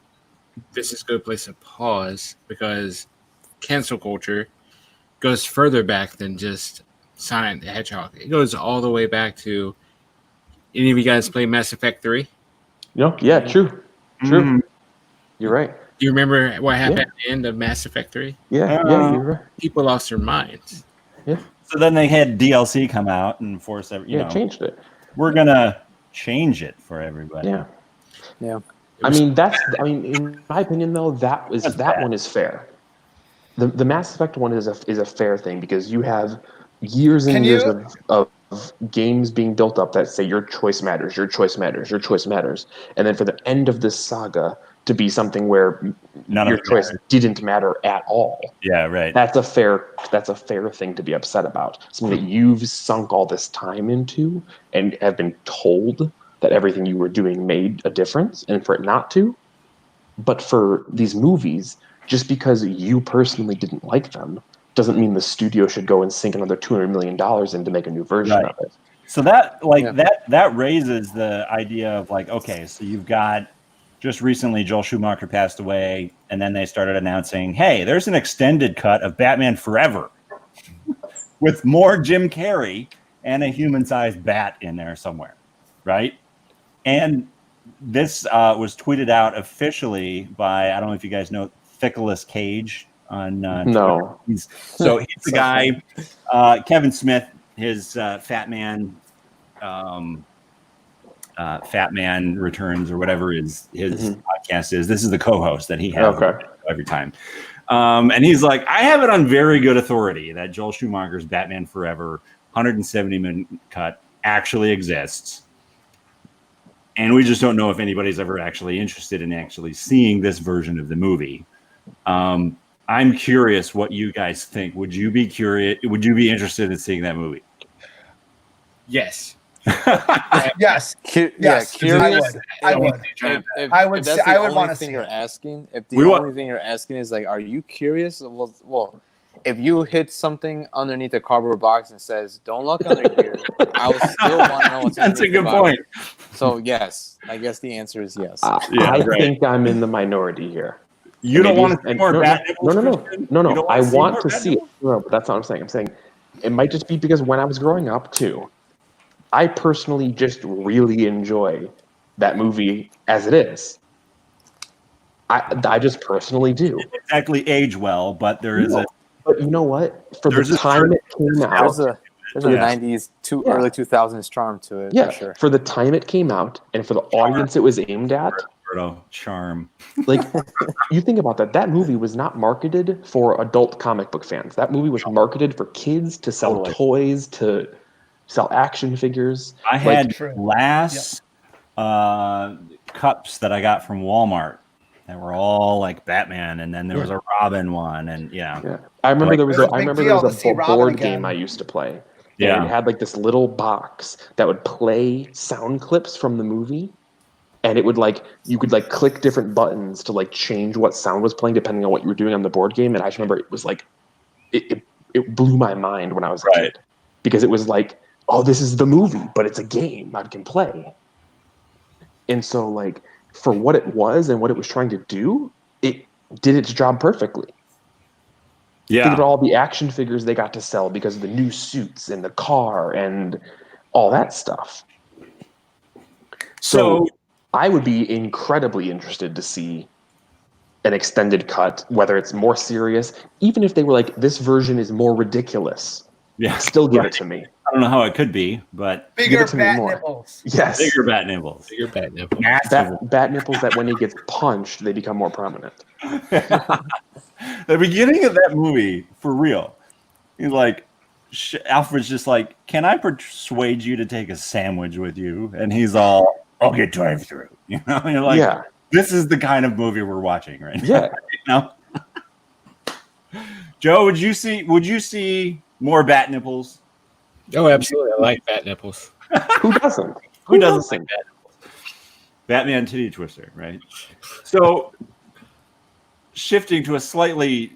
this is a good place to pause because cancel culture goes further back than just Sonic the Hedgehog. It goes all the way back to, any of you guys play Mass Effect 3? No, yeah, true. Mm-hmm. You're right. Do you remember what happened at the end of Mass Effect 3? Yeah, you're right. People lost their minds. Yeah. So then they had DLC come out and force changed it. We're gonna change it for everybody. Yeah. Yeah. In my opinion, though, that one is fair. The Mass Effect one is a fair thing because you have years and years of games being built up that say your choice matters, and then for the end of this saga to be something where your choice didn't matter at all. Yeah, right. That's a fair thing to be upset about. Something that you've sunk all this time into and have been told that everything you were doing made a difference, and for it not to. But for these movies, just because you personally didn't like them doesn't mean the studio should go and sink another $200 million in to make a new version of it. So that that raises the idea of like, okay, so you've got just recently Joel Schumacher passed away, and then they started announcing, hey, there's an extended cut of Batman Forever with more Jim Carrey and a human-sized bat in there somewhere, right? And this was tweeted out officially by, I don't know if you guys know, Nicolas Cage on No. He's the guy, Kevin Smith, his Fat Man Returns or whatever his podcast is. This is the co-host that he has every time. And he's like, I have it on very good authority that Joel Schumacher's Batman Forever 170-minute cut actually exists. And we just don't know if anybody's ever actually interested in actually seeing this version of the movie. I'm curious what you guys think. Would you be curious? Would you be interested in seeing that movie? Yes. Yes. Yes. Curious. I would. I would want to see. You're asking, if the only thing you're asking is like, are you curious? Well, if you hit something underneath a cardboard box and says, "Don't look under here," I would still want to know what's. That's a good point. So yes, I guess the answer is yes. I think I'm in the minority here. You don't want to see more Bat Nipples? No. I want to see it. No, but that's not what I'm saying. I'm saying it might just be because when I was growing up too, I personally just really enjoy that movie as it is. I just personally do. It didn't exactly age well, but there is a. But you know what? For the time it came out, there's a 90s early 2000s charm to it. Yeah, for sure. For the time it came out and for the audience it was aimed at. Alberto, charm. Like, you think about that. That movie was not marketed for adult comic book fans. That movie was marketed for kids to sell toys, to sell action figures. I had glass cups that I got from Walmart. They were all like Batman, and then there was a Robin one, and I remember there was a board again. game I used to play. Yeah, and it had like this little box that would play sound clips from the movie, and it would like you could like click different buttons to like change what sound was playing depending on what you were doing on the board game. And I just remember it was like it blew my mind when I was a kid because it was like, oh, this is the movie, but it's a game I can play. And so like, for what it was and what it was trying to do, it did its job perfectly. Yeah. Think about all the action figures they got to sell because of the new suits and the car and all that stuff. So I would be incredibly interested to see an extended cut, whether it's more serious, even if they were like, this version is more ridiculous. Yeah. Still give it to me. I don't know how it could be, but bigger bat nipples. Yes. Bigger bat nipples. Bigger bat nipples. Bat nipples that when he gets punched, they become more prominent. The beginning of that movie, for real, he's like, Alfred's just like, can I persuade you to take a sandwich with you? And he's all, I'll get drive-through. You know, and you're like, this is the kind of movie we're watching right now. Yeah. You know? Joe, would you see more bat nipples? Oh, absolutely. I like bat nipples. Who doesn't? Who doesn't like bat nipples? Batman titty twister, right? So, shifting to a slightly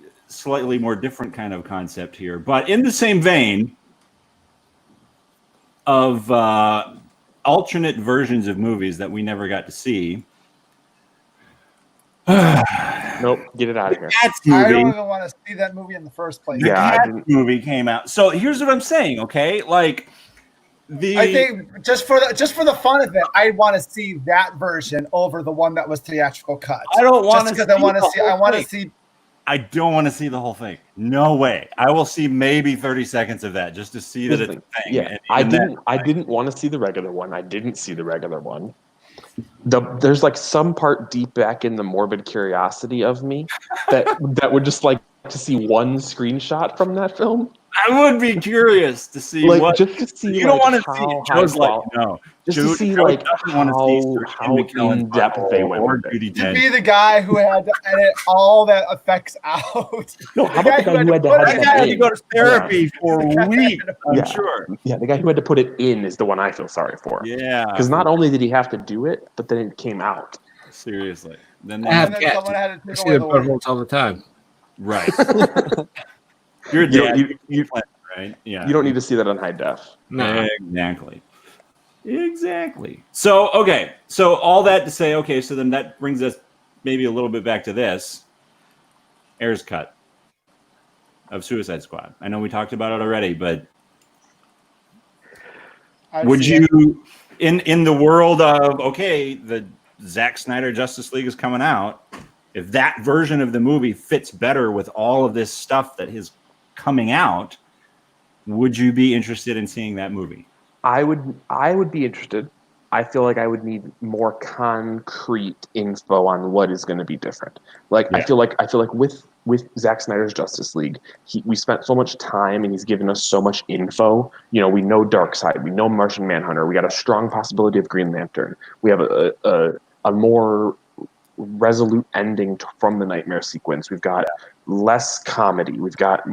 more different kind of concept here, but in the same vein of alternate versions of movies that we never got to see. Nope, get it out of here. I don't even want to see that movie in the first place. The movie came out. So here's what I'm saying, okay? Like I think just for the fun of it, I want to see that version over the one that was theatrical cut. I don't want to because I want to see. I don't want to see the whole thing. No way. I will see maybe 30 seconds of that just to see that it's a thing. Yeah, I didn't want to see the regular one. I didn't see the regular one. There's like some part deep back in the morbid curiosity of me that would just like to see one screenshot from that film. I would be curious to see just to see. You don't want to see Joe's like no. Just to see like how in depth they went. To be the guy who had to edit all the effects out. No, how about the guy who had to have that guy had to go to therapy for a week? I'm sure. Yeah, the guy who had to put it in is the one I feel sorry for. Yeah, because not only did he have to do it, but then it came out. Seriously, then someone had to take away the buttholes all the time. Right. You're dead. You right? Yeah. You don't need to see that on high def. No, exactly. Exactly. So, okay. So all that to say, okay, so then that brings us maybe a little bit back to this. Ayer's cut of Suicide Squad. I know we talked about it already, but would you, in the world of, okay, the Zack Snyder Justice League is coming out, if that version of the movie fits better with all of this stuff that is coming out, would you be interested in seeing that movie? I would be interested. I feel like I would need more concrete info on what is going to be different. Like Yeah. I feel like with Zack Snyder's Justice League, we spent so much time and he's given us so much info. You know, we know Darkseid, we know Martian Manhunter, we got a strong possibility of Green Lantern. We have a more resolute ending from the nightmare sequence. We've got less comedy. We've got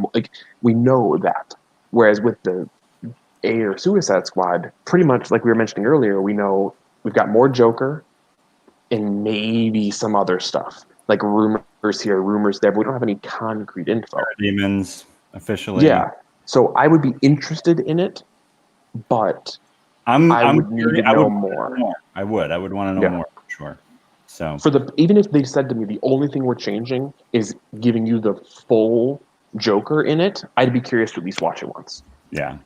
we know that. Whereas with the Ayer Suicide Squad, pretty much like we were mentioning earlier, we know we've got more Joker and maybe some other stuff like rumors here, rumors there, but we don't have any concrete info. Demons officially. Yeah, so I would be interested in it, but I would need to know more. I would want to know more for sure. So even if they said to me the only thing we're changing is giving you the full Joker in it, I'd be curious to at least watch it once. Yeah.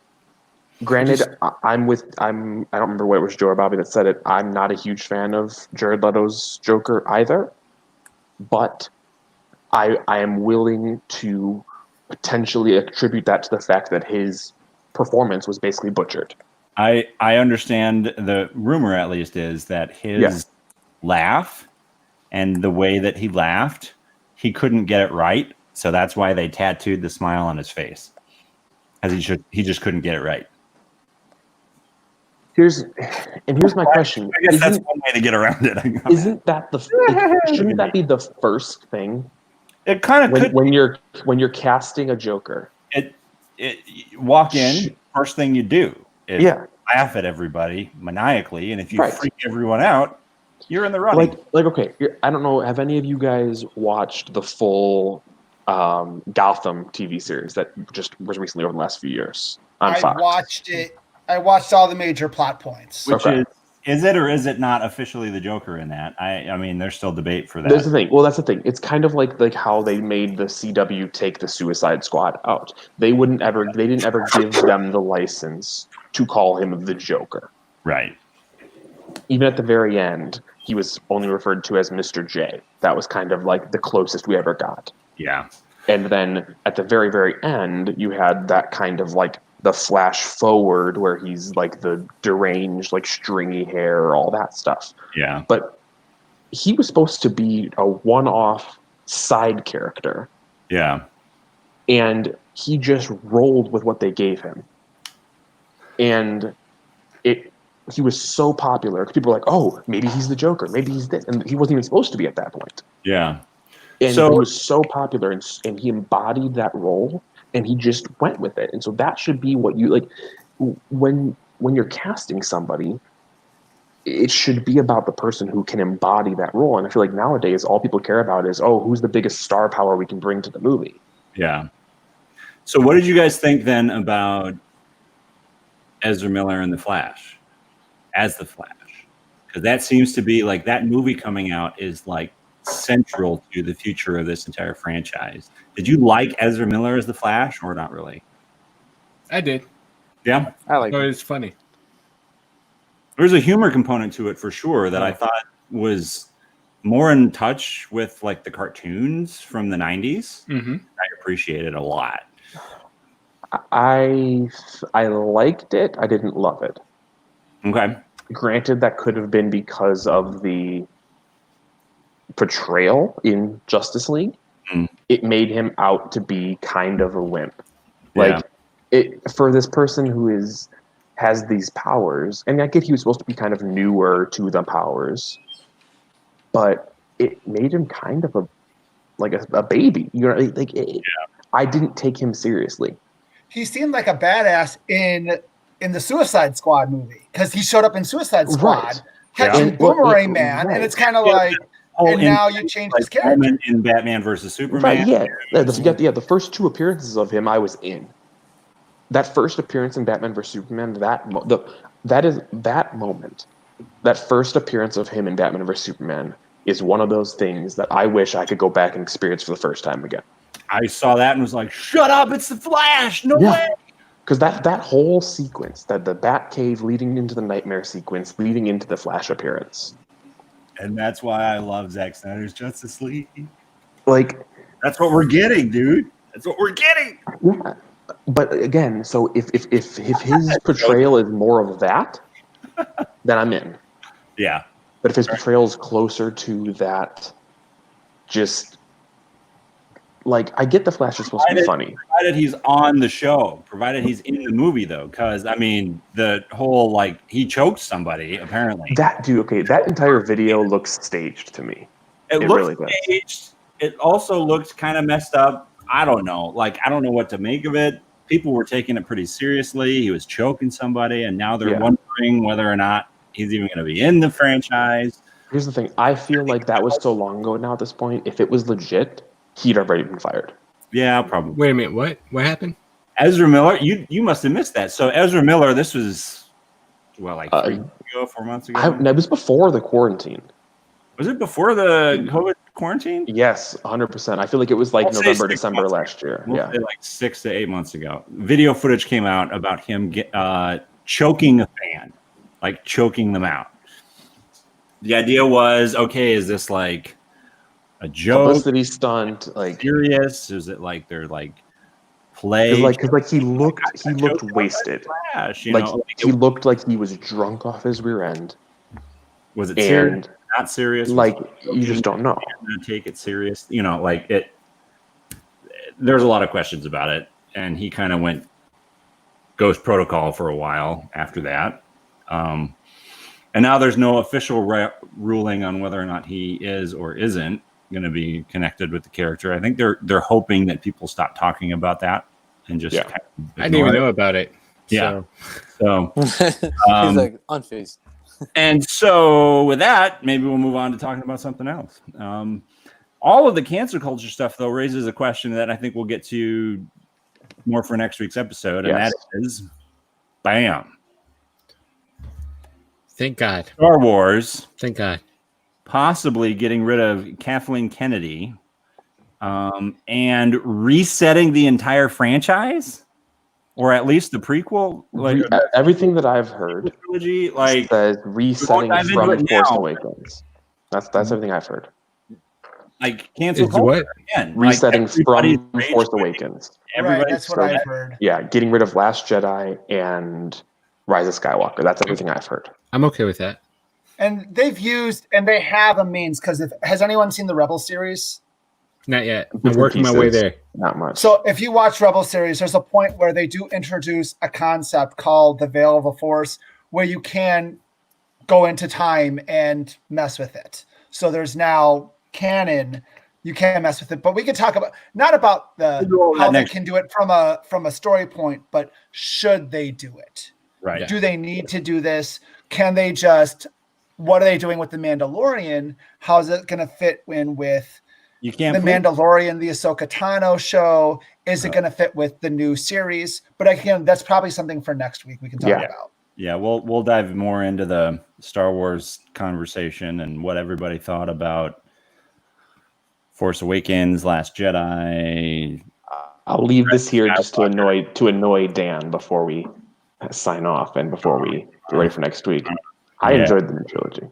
Granted, I don't remember what it was Joe or Bobby that said it. I'm not a huge fan of Jared Leto's Joker either, but I am willing to potentially attribute that to the fact that his performance was basically butchered. I understand the rumor at least is that his laugh and the way that he laughed, he couldn't get it right, so that's why they tattooed the smile on his face, as he just couldn't get it right. Here's my question. I guess that's one way to get around it. Isn't that shouldn't that be the first thing? It kind of when you're casting a Joker. It walk in, first thing you do is laugh at everybody maniacally, and if you freak everyone out, you're in the running. Okay, I don't know. Have any of you guys watched the full Gotham TV series that just was recently over the last few years on Fox? I watched it. I watched all the major plot points. Which is it or is it not officially the Joker in that? I mean, there's still debate for that. There's the thing. Well, that's the thing. It's kind of like how they made the CW take the Suicide Squad out. They didn't ever give them the license to call him the Joker. Right. Even at the very end, he was only referred to as Mr. J. That was kind of like the closest we ever got. Yeah. And then at the very, very end, you had that kind of like the flash forward where he's like the deranged, like stringy hair, all that stuff. Yeah. But he was supposed to be a one-off side character. Yeah. And he just rolled with what they gave him. And he was so popular. People were like, oh, maybe he's the Joker. Maybe he's this. And he wasn't even supposed to be at that point. Yeah. And he was so popular and he embodied that role. And he just went with it. And so that should be what you like when you're casting somebody, it should be about the person who can embody that role. And I feel like nowadays all people care about is, oh, who's the biggest star power we can bring to the movie? Yeah. So what did you guys think then about Ezra Miller and The Flash as the Flash? Because that seems to be like that movie coming out is like central to the future of this entire franchise. Did you like Ezra Miller as the Flash or not really? I did. Yeah? I like it. It was funny. There's a humor component to it for sure that I thought was more in touch with like the cartoons from the 90s. Mm-hmm. I appreciate it a lot. I liked it. I didn't love it. Okay. Granted, that could have been because of the portrayal in Justice League. It made him out to be kind of a wimp. Like for this person who has these powers, and I get he was supposed to be kind of newer to the powers, but it made him kind of a baby. You know, I didn't take him seriously. He seemed like a badass in the Suicide Squad movie because he showed up in Suicide Squad catching Boomerang Man, and it's kind of like. And now you change his character in Batman versus Superman. Right, yeah. The first two appearances of him, I was in. That first appearance in Batman versus Superman, that moment, that first appearance of him in Batman vs Superman is one of those things that I wish I could go back and experience for the first time again. I saw that and was like, "Shut up! It's the Flash! No way!" Because that whole sequence, that the Batcave leading into the Nightmare sequence, leading into the Flash appearance, and that's why I love Zack Snyder's Justice League. Like, that's what we're getting, dude. That's what we're getting. Yeah, but again, so if his portrayal is more of that, then I'm in. Yeah. But if his portrayal is closer to that, just like, I get the Flash is supposed to be funny. Provided he's on the show, provided he's in the movie, though, because I mean, the whole like he choked somebody apparently. That entire video looks staged to me. It looks really does. staged. It also looked kind of messed up. I don't know. Like, I don't know what to make of it. People were taking it pretty seriously. He was choking somebody, and now they're wondering whether or not he's even going to be in the franchise. Here's the thing. I feel like that was so long ago now at this point. If it was legit, he'd already been fired. Yeah, probably. Wait a minute. What happened? Ezra Miller, you must have missed that. So Ezra Miller, this was, like 3 months ago, 4 months ago? It was before the quarantine. Was it before the COVID quarantine? Yes, 100%. I feel like it was like November, December last year. We'll say like 6 to 8 months ago. Video footage came out about him choking a fan, like choking them out. The idea was, okay, is this like a joke? Publicity stunt, like serious? Is it like they're like play? Because he looked wasted. Flash, he looked like he was drunk off his rear end. Was it serious? Not serious? Like, you just don't know. Take it serious, like it. There's a lot of questions about it, and he kind of went ghost protocol for a while after that. And now there's no official ruling on whether or not he is or isn't going to be connected with the character. I think they're hoping that people stop talking about that and just. Kind of I didn't even know about it. Yeah. So he's like unfazed. And so with that, maybe we'll move on to talking about something else. All of the cancel culture stuff, though, raises a question that I think we'll get to more for next week's episode, and that is, bam. Thank God. Star Wars. Thank God. Possibly getting rid of Kathleen Kennedy and resetting the entire franchise. Or at least the prequel, like everything that I've heard, trilogy, like says resetting from Force Awakens. That's everything I've heard. Like cancel culture again. Resetting from Force Awakens. Right, that's what I've heard. Yeah, getting rid of Last Jedi and Rise of Skywalker. That's everything I've heard. I'm okay with that. And they have a means, because has anyone seen the Rebel series? Not yet. I'm working my way there. Not much. So if you watch Rebel series, there's a point where they do introduce a concept called the Veil of the Force, where you can go into time and mess with it. So there's now canon. You can mess with it, but we can talk about not about how they can do it from a story point, but should they do it? Right? Yeah. Do they need to do this? Can they just? What are they doing with the Mandalorian? How is it going to fit in with? You can't the Mandalorian, the Ahsoka Tano show? Is it going to fit with the new series? But again, that's probably something for next week we can talk about. Yeah, we'll dive more into the Star Wars conversation and what everybody thought about Force Awakens, Last Jedi. I'll leave this here just to annoy Dan before we sign off and before we get ready for next week. I enjoyed the new trilogy.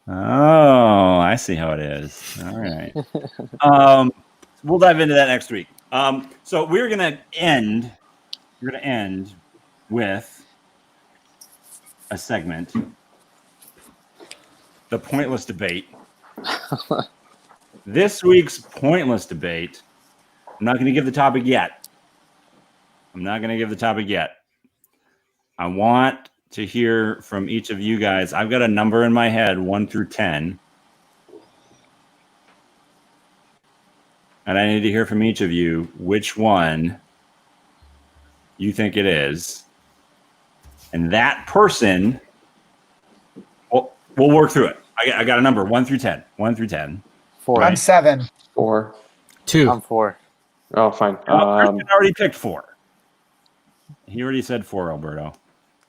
Oh, I see how it is. All right. We'll dive into that next week. So we're gonna end with a segment. The pointless debate. This week's pointless debate. I'm not gonna give the topic yet. I want to hear from each of you guys. I've got a number in my head, 1 through 10. And I need to hear from each of you which one you think it is. And that person, we'll work through it. I got a number, 1 through 10. 1 through 10. 4. I'm 7. 4. 2. I'm 4. Oh, fine. Christian already picked 4. He already said 4, Alberto.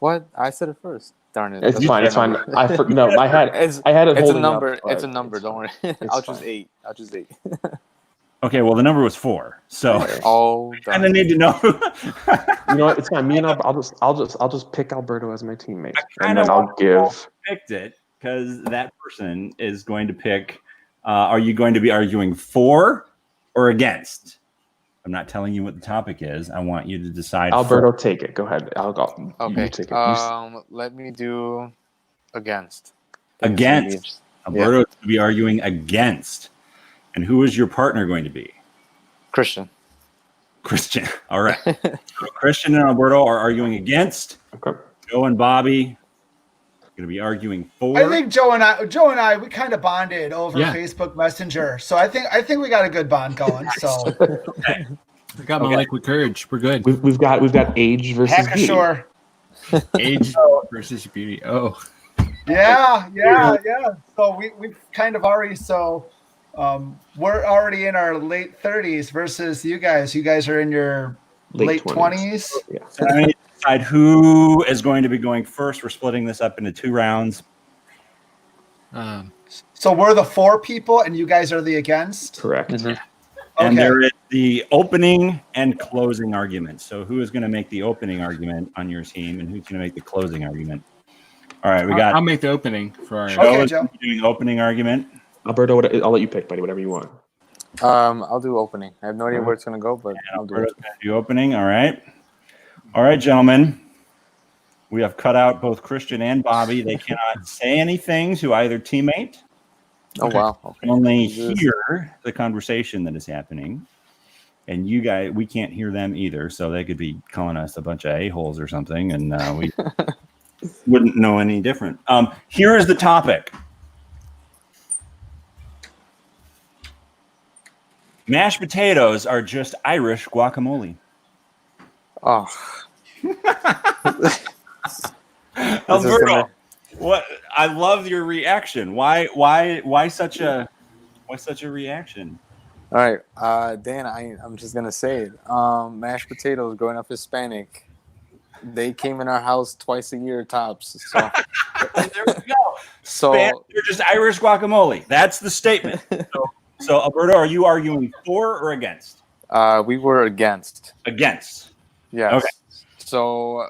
What? I said it first. Darn it. It's That's fine. a It's fine. number. I had it It's a holding number. up, but It's a number. Don't worry. I'll choose fine. 8. I'll choose 8. Okay, well the number was 4. So Oh, I kind of need to know. You know what? It's fine. Me and I'll just pick Alberto as my teammate, I and kinda then I'll give. picked it because that person is going to pick. Are you going to be arguing for or against? I'm not telling you what the topic is. I want you to decide. Alberto, take it. Go ahead. I'll go. okay. You take it. Let me do against. Against. Alberto is going to be arguing against. And who is your partner going to be? Christian. All right. So Christian and Alberto are arguing against. Okay. Joe and Bobby are going to be arguing for. I think Joe and I, we kind of bonded over Facebook Messenger. So I think we got a good bond going. So I got my liquid courage. We're good. We've got age versus heck beauty. sure. Age versus beauty. Oh. Yeah. So we've kind of already we're already in our late 30s versus you guys. You guys are in your late 20s. Yeah. So I need to decide who is going to be going first. We're splitting this up into 2 rounds. So we're the 4 people and you guys are the against? Correct. Mm-hmm. And Okay. there is the opening and closing argument. So who is going to make the opening argument on your team and who's going to make the closing argument? All right, we got I'll make the opening for our. Okay, Joe. doing the opening argument. Alberto, I'll let you pick, buddy. Whatever you want. I'll do opening. I have no idea where it's gonna go, but I'll do it. Alberto's going to do opening. All right, gentlemen. We have cut out both Christian and Bobby. They cannot say anything to either teammate. Oh wow. Okay. Only hear the conversation that is happening. And you guys, we can't hear them either. So they could be calling us a bunch of a-holes or something. And we wouldn't know any different. Here is the topic. Mashed potatoes are just Irish guacamole. Oh. Alberto, what? I love your reaction. Why such a reaction? All right, Dan. I'm just gonna say it. Mashed potatoes. Growing up Hispanic, they came in our house twice a year tops. So There we go. So They're just Irish guacamole. That's the statement. So Alberto, are you arguing for or against? we were against. Against. Yes. Okay. So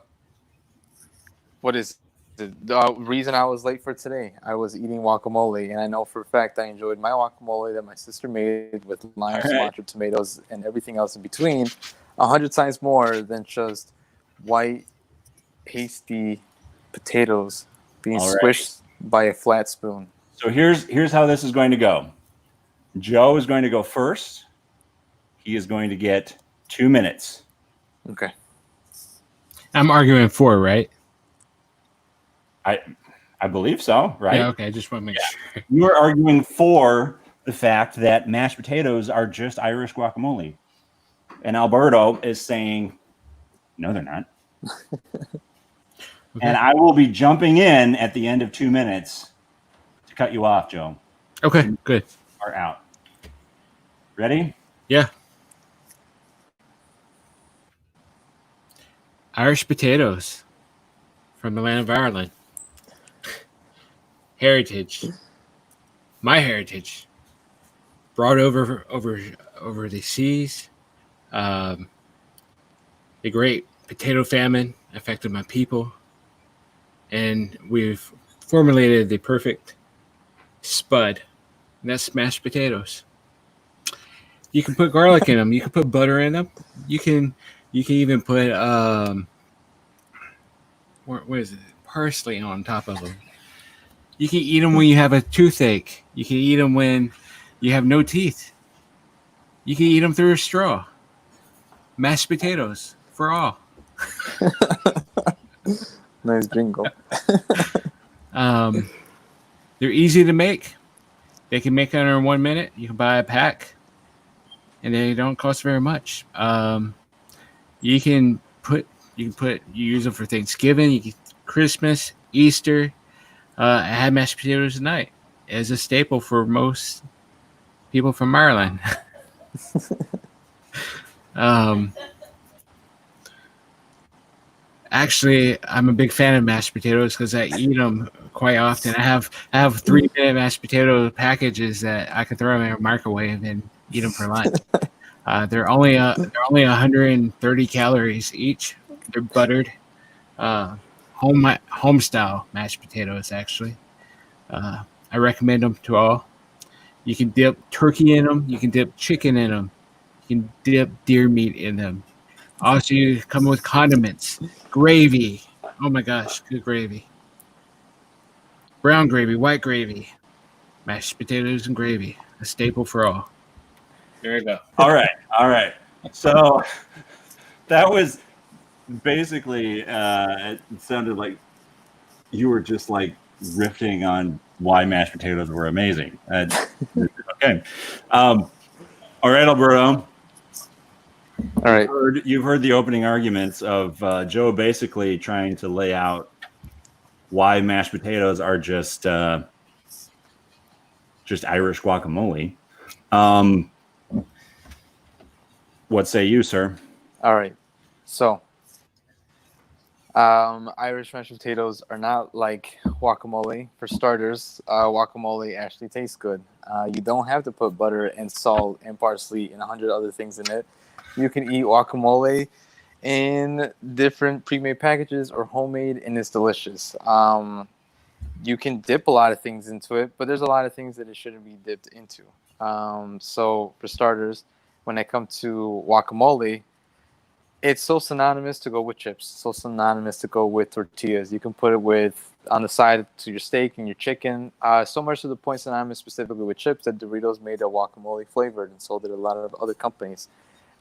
what is the reason I was late for today? I was eating guacamole, and I know for a fact I enjoyed my guacamole that my sister made with lime, cilantro, tomatoes, and everything else in between 100 times more than just white, pasty potatoes being squished by a flat spoon. So here's how this is going to go. Joe is going to go first. He is going to get 2 minutes. Okay. I'm arguing for, right? I believe so, right? Yeah, okay. I just want to make sure. You are arguing for the fact that mashed potatoes are just Irish guacamole. And Alberto is saying, no, they're not. And I will be jumping in at the end of 2 minutes to cut you off, Joe. Okay, good. Are out. Ready? Yeah. Irish potatoes from the land of Ireland. Heritage. My heritage. Brought over the seas. The great potato famine affected my people. And we've formulated the perfect spud. And that's mashed potatoes. You can put garlic in them. You can put butter in them. You can even put what is it? Parsley on top of them. You can eat them when you have a toothache. You can eat them when you have no teeth. You can eat them through a straw. Mashed potatoes for all. Nice jingle. They're easy to make. They can make under 1 minute. You can buy a pack, and they don't cost very much. You use them for Thanksgiving, Christmas, Easter. I had mashed potatoes tonight as a staple for most people from Ireland. Actually, I'm a big fan of mashed potatoes because I eat them quite often. I have 3-minute mashed potato packages that I can throw in a microwave and eat them for lunch. They're only 130 calories each. They're buttered, home style mashed potatoes. Actually, I recommend them to all. You can dip turkey in them. You can dip chicken in them. You can dip deer meat in them. Also, you come with condiments, gravy. Oh my gosh, good gravy. Brown gravy, white gravy, mashed potatoes and gravy. A staple for all. There you go. All right. So that was basically. It sounded like you were just like riffing on why mashed potatoes were amazing. Okay. All right, Alberto. All right. You've heard the opening arguments of Joe basically trying to lay out why mashed potatoes are just Irish guacamole. What say you, sir? All right. So, Irish mashed potatoes are not like guacamole. For starters, guacamole actually tastes good. You don't have to put butter and salt and parsley and 100 other things in it. You can eat guacamole in different pre-made packages or homemade, and it's delicious. You can dip a lot of things into it, but there's a lot of things that it shouldn't be dipped into. So for starters, when it comes to guacamole, it's so synonymous to go with chips, so synonymous to go with tortillas. You can put it with on the side to your steak and your chicken. So much to the point synonymous specifically with chips that Doritos made a guacamole flavored, and so did a lot of other companies.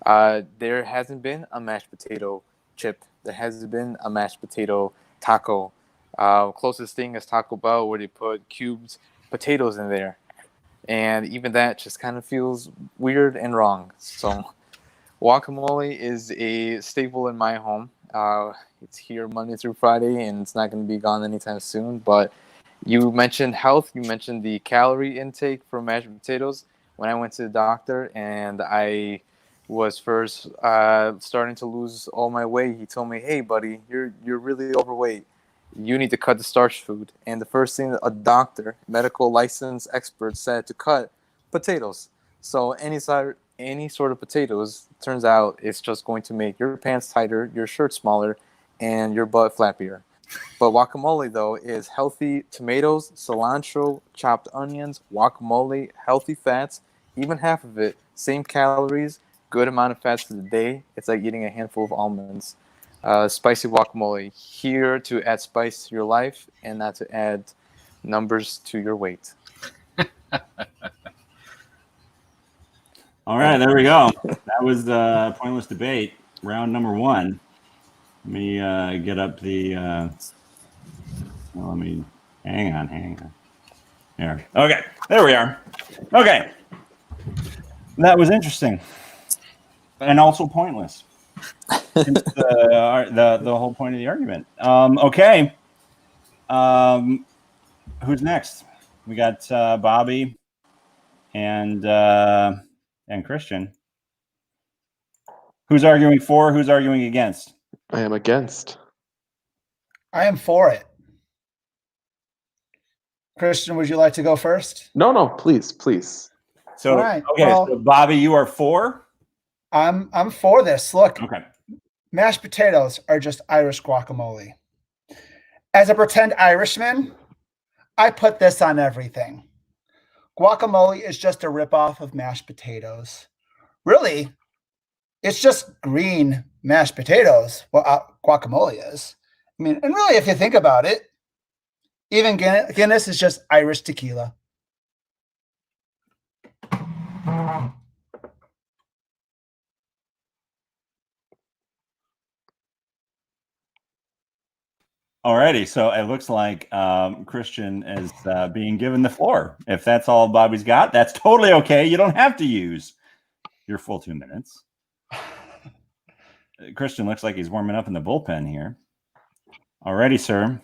There hasn't been a mashed potato chip. There hasn't been a mashed potato taco. Closest thing is Taco Bell, where they put cubed potatoes in there. And even that just kind of feels weird and wrong. So guacamole is a staple in my home. It's here Monday through Friday, and it's not going to be gone anytime soon. But you mentioned health. You mentioned the calorie intake for mashed potatoes. When I went to the doctor and I was first starting to lose all my weight, he told me, "Hey, buddy, you're really overweight. You need to cut the starch food." And the first thing a doctor, medical license expert, said to cut potatoes. So any sort of potatoes, turns out it's just going to make your pants tighter, your shirt smaller, and your butt flappier. But guacamole, though, is healthy tomatoes, cilantro, chopped onions, guacamole, healthy fats, even half of it, same calories, good amount of fats for the day. It's like eating a handful of almonds. Spicy guacamole, here to add spice to your life and not to add numbers to your weight. All right, there we go. That was the pointless debate, round number 1. Let me get up the. Let me hang on. There. Okay, there we are. Okay, that was interesting, and also pointless. The whole point of the argument. Okay. Who's next? We got Bobby and Christian. Who's arguing for? Who's arguing against? I am against. I am for it. Christian, would you like to go first? No, please. So, all right. Okay, well, so Bobby, you are for? I'm for this. Look, Okay. Mashed potatoes are just Irish guacamole. As a pretend Irishman, I put this on everything. Guacamole is just a ripoff of mashed potatoes. Really, it's just green mashed potatoes. Well, guacamole is. I mean, and really, if you think about it, even Guinness is just Irish tequila. Alrighty, so it looks like Christian is being given the floor. If that's all Bobby's got, that's totally okay. You don't have to use your full 2 minutes. Christian looks like he's warming up in the bullpen here. Alrighty, sir.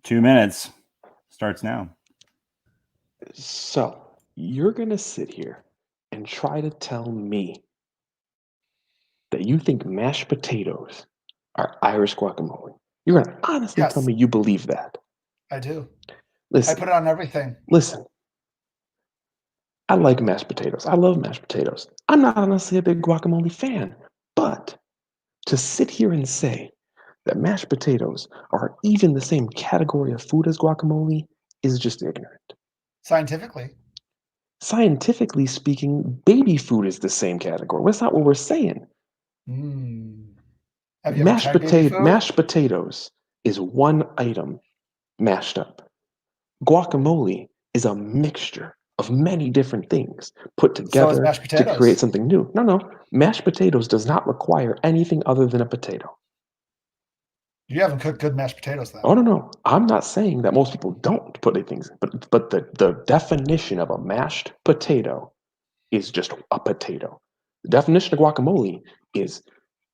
2 minutes starts now. So you're going to sit here and try to tell me that you think mashed potatoes are Irish guacamole. You're going to honestly Yes. tell me you believe that. I do. Listen, I put it on everything. listen. I like mashed potatoes. I love mashed potatoes. I'm not honestly a big guacamole fan, but to sit here and say that mashed potatoes are even the same category of food as guacamole is just ignorant. Scientifically. Scientifically speaking, baby food is the same category. That's not what we're saying. Have you ever tried baby food? Mashed potatoes is one item mashed up. Guacamole is a mixture of many different things put together to create something new. No. Mashed potatoes does not require anything other than a potato. You haven't cooked good mashed potatoes then. Oh, no. I'm not saying that most people don't put things, but the definition of a mashed potato is just a potato. The definition of guacamole is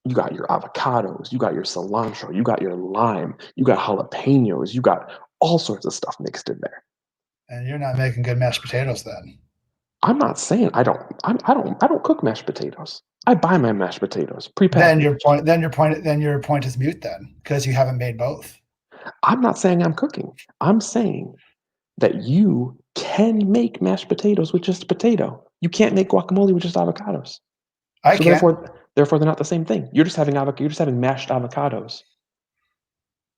you got your avocados, you got your cilantro, you got your lime, you got jalapenos, you got all sorts of stuff mixed in there. And you're not making good mashed potatoes then. I'm not saying I don't cook mashed potatoes. I buy my mashed potatoes prepackaged. Then your point is mute then, because you haven't made both. I'm not saying I'm cooking. I'm saying that you can make mashed potatoes with just a potato. You can't make guacamole with just avocados. I can. Therefore, they're not the same thing. You're just having mashed avocados.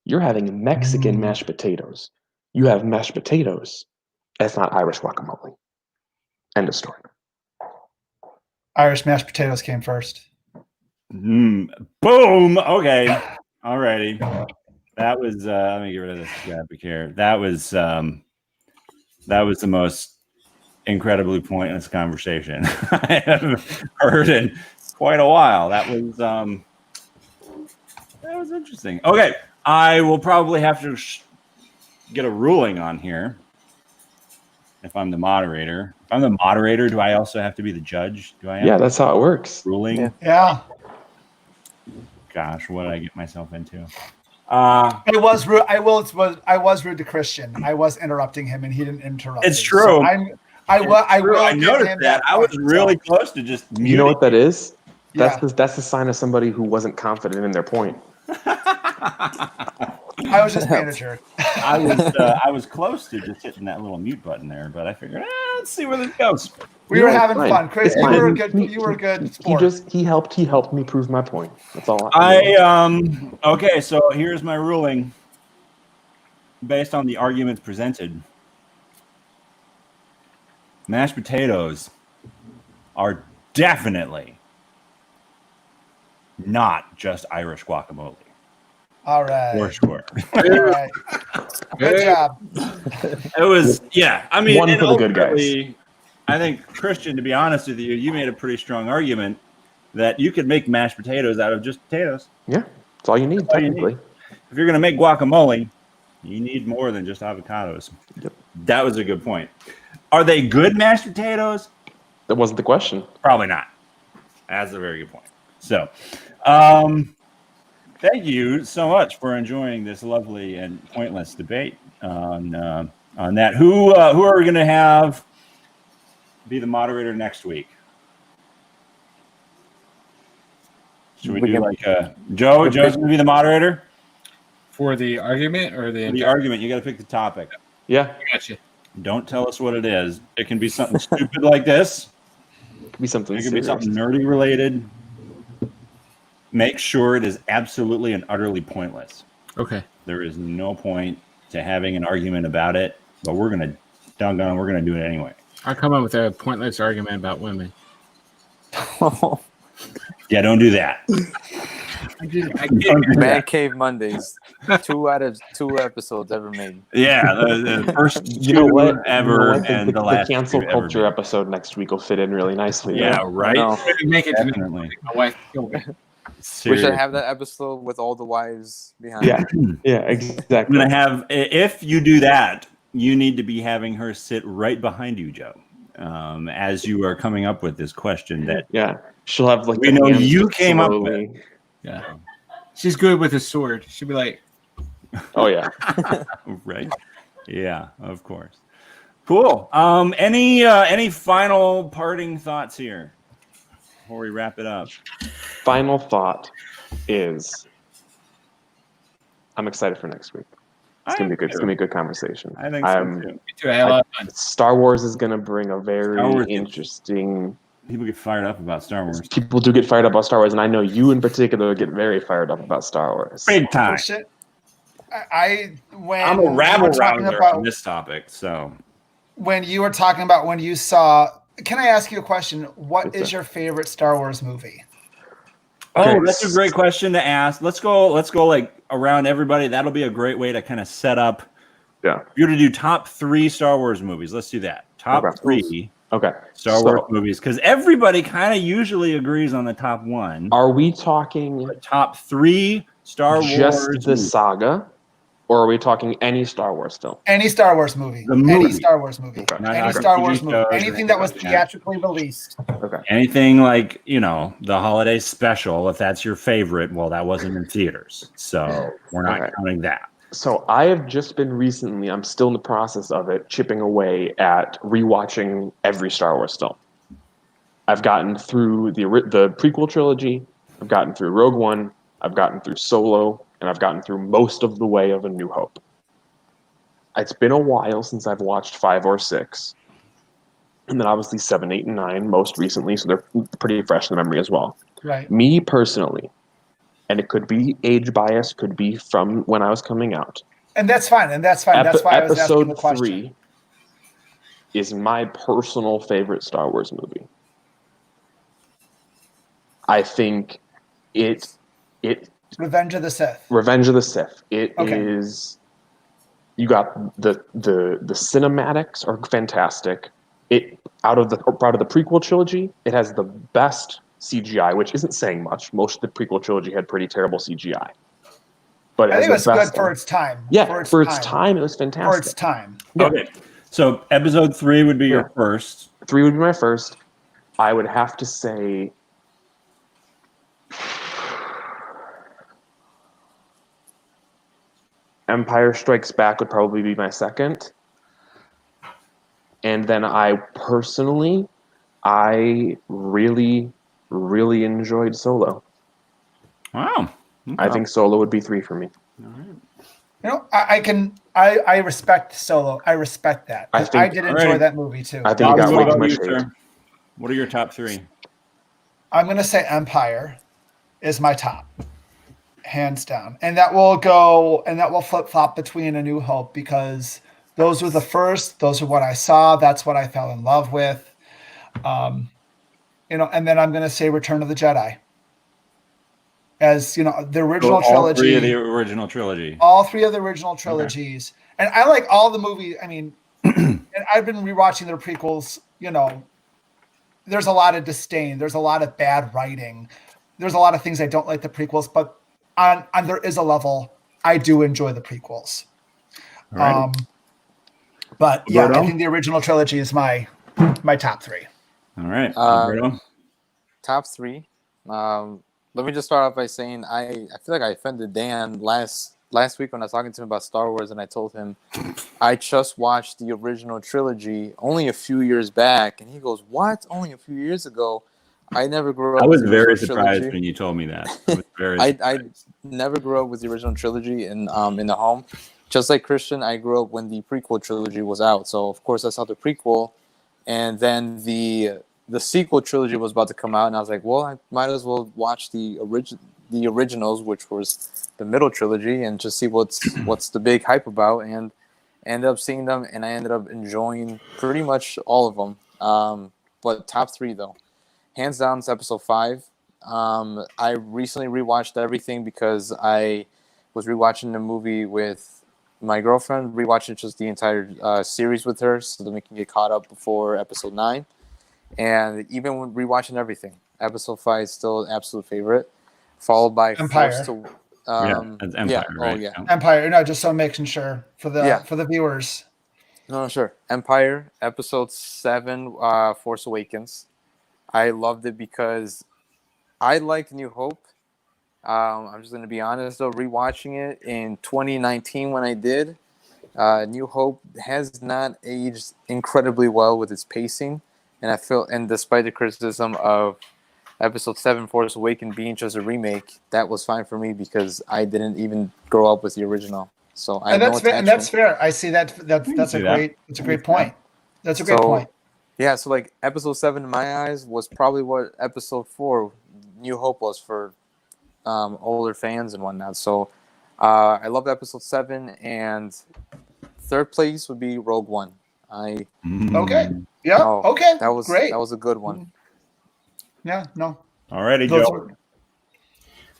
You're having Mexican mashed potatoes. You have mashed potatoes. That's not Irish guacamole. End of story. Irish mashed potatoes came first. Boom. Okay. Alrighty. That was let me get rid of this graphic here. That was the most incredibly pointless conversation I have heard in quite a while. That was interesting. Okay. I will probably have to get a ruling on here. If I'm the moderator. If I'm the moderator, do I also have to be the judge? Do I have that's how it works. Ruling? Yeah. Gosh, what did I get myself into? I was rude. I was rude to Christian. I was interrupting him, and he didn't interrupt. It's true. So I noticed that. I was really close to just muting. You know what that is? Yeah. That's the sign of somebody who wasn't confident in their point. I was just manager. I was close to just hitting that little mute button there, but I figured, let's see where this goes. We were having fun, Chris. You were a good sport. He helped me prove my point. That's all. Okay, so here's my ruling based on the arguments presented. Mashed potatoes are definitely not just Irish guacamole. All right. For sure. All right. Good job. It was, yeah. I mean, one for the good guys. I think, Christian, to be honest with you, you made a pretty strong argument that you could make mashed potatoes out of just potatoes. Yeah, that's all you need, technically. If you're going to make guacamole, you need more than just avocados. Yep. That was a good point. Are they good mashed potatoes? That wasn't the question. Probably not. That's a very good point. So, thank you so much for enjoying this lovely and pointless debate on that. Who are we going to have be the moderator next week? Should we do like Joe? Joe's going to be the moderator for the argument or the argument. You got to pick the topic. Yeah, gotcha. Don't tell us what it is. It can be something stupid like this. It could be something. It could be something nerdy related. Make sure it is absolutely and utterly pointless. Okay. There is no point to having an argument about it, but we're gonna do it anyway. I'll come up with a pointless argument about women. Yeah, don't do that. Man Cave Mondays. 2 out of 2 episodes ever made. Yeah, the first you know what ever and the last cancel two culture ever. Episode next week will fit in really nicely. Yeah, right. Make it Definitely. my wife killed me. We should have that episode with all the wives behind. Yeah, exactly. I'm gonna have. If you do that, you need to be having her sit right behind you, Joe, as you are coming up with this question. That she'll have like we know you came up with. Yeah, she's good with a sword. She'll be like, "Oh yeah, right, yeah, of course." Cool. Any final parting thoughts here before we wrap it up? Final thought is I'm excited for next week. I It's gonna be am good. It's too. gonna be a good conversation. I think so too. Me too. I had a lot of fun. Star Wars is gonna bring a Star very Wars is- interesting. People get fired up about Star Wars. People do get fired up about Star Wars, and I know you in particular get very fired up about Star Wars. Big time. Bullshit. When I'm a you were rabble talking rouser about on this topic, so when you were talking about when you saw, can I ask you a question? What Yes, is sir. your favorite Star Wars movie? oh, that's a great question to ask. Let's go like around everybody. That'll be a great way to kind of set up. Yeah. If you're to do top 3 Star Wars movies, let's do that. Top Okay. 3 Okay. Star Wars movies, because everybody kind of usually agrees on the top 1. Are we talking Top 3 Star just Wars the movies. saga, or are we talking any Star Wars film? Any Star Wars movie. The movie. Any Star Wars movie. Okay. Not Any the Star TV Wars movie. shows or Anything that was anything like theatrically released. Okay. Anything like, the holiday special, if that's your favorite, well, that wasn't in theaters. So we're not Okay. counting that. So I have just been recently, I'm still in the process of it, chipping away at rewatching every Star Wars film. I've gotten through the prequel trilogy, I've gotten through Rogue One, I've gotten through Solo, and I've gotten through most of the way of A New Hope. It's been a while since I've watched 5 or 6. And then obviously 7, 8, and 9 most recently, so they're pretty fresh in the memory as well. Right. Me personally, and it could be age bias, could be from when I was coming out. And that's fine. That's why I was asking the Episode question. 3 is my personal favorite Star Wars movie. I think it Revenge of the Sith. Revenge of the Sith. It Okay. is. You got the cinematics are fantastic. Out of the prequel trilogy, it has the best CGI, which isn't saying much. Most of the prequel trilogy had pretty terrible CGI. But I think it was good for its time. Yeah, for its time, it was fantastic. For its time. Yeah. Okay. So episode 3 would be your first. 3 would be my first. I would have to say Empire Strikes Back would probably be my second. And then I really, really enjoyed Solo. Wow. I think Solo would be 3 for me. I respect Solo. I respect that. I did enjoy that movie too. I think it got way too much hate. What are your top 3? I'm going to say Empire is my top, hands down, and that will flip flop between A New Hope because those were the first. Those are what I saw. That's what I fell in love with. And then I'm going to say Return of the Jedi. As the original trilogy. All 3 of the original trilogy. All 3 of the original trilogies. Okay. And I like all the movies. I mean, and I've been rewatching their prequels. There's a lot of disdain. There's a lot of bad writing. There's a lot of things I don't like the prequels, but on there is a level I do enjoy the prequels. But yeah, Alberto? I think the original trilogy is my top 3. All right. Alberto? Top 3. Let me just start off by saying I feel like I offended Dan last week when I was talking to him about Star Wars, and I told him I just watched the original trilogy only a few years back, and he goes, "What? Only a few years ago? I never grew up." I was with the very original surprised trilogy. when you told me that. I was very I never grew up with the original trilogy in the home. Just like Christian, I grew up when the prequel trilogy was out, so of course I saw the prequel, and then the sequel trilogy was about to come out, and I was like, well, I might as well watch the originals, which was the middle trilogy, and just see what's the big hype about. And I ended up seeing them, and I ended up enjoying pretty much all of them. But top 3 though, hands down, it's episode 5. I recently rewatched everything because I was rewatching the movie with my girlfriend, rewatching just the entire series with her, so that we can get caught up before episode 9. And even when rewatching everything, episode 5 is still an absolute favorite, followed by Empire. Force to, that's Empire, right? Oh yeah, Empire. No, just so making sure for the viewers. no, sure. Empire, episode 7, Force Awakens. I loved it because I liked New Hope. I'm just gonna be honest though, rewatching it in 2019 when I did, New Hope has not aged incredibly well with its pacing. And I feel, and despite the criticism of Episode 7, Force Awakens, being just a remake, that was fine for me because I didn't even grow up with the original. So I And know that's fair. And that's fair. I see that. That's see a that. great. That's a great point. That's a great point. Yeah, so like episode 7 in my eyes was probably what episode 4, New Hope, was for older fans and whatnot. So I loved episode 7, and third place would be Rogue One. Okay. Yeah. Okay. That was great. That was a good one. Yeah. No. Alrighty, Those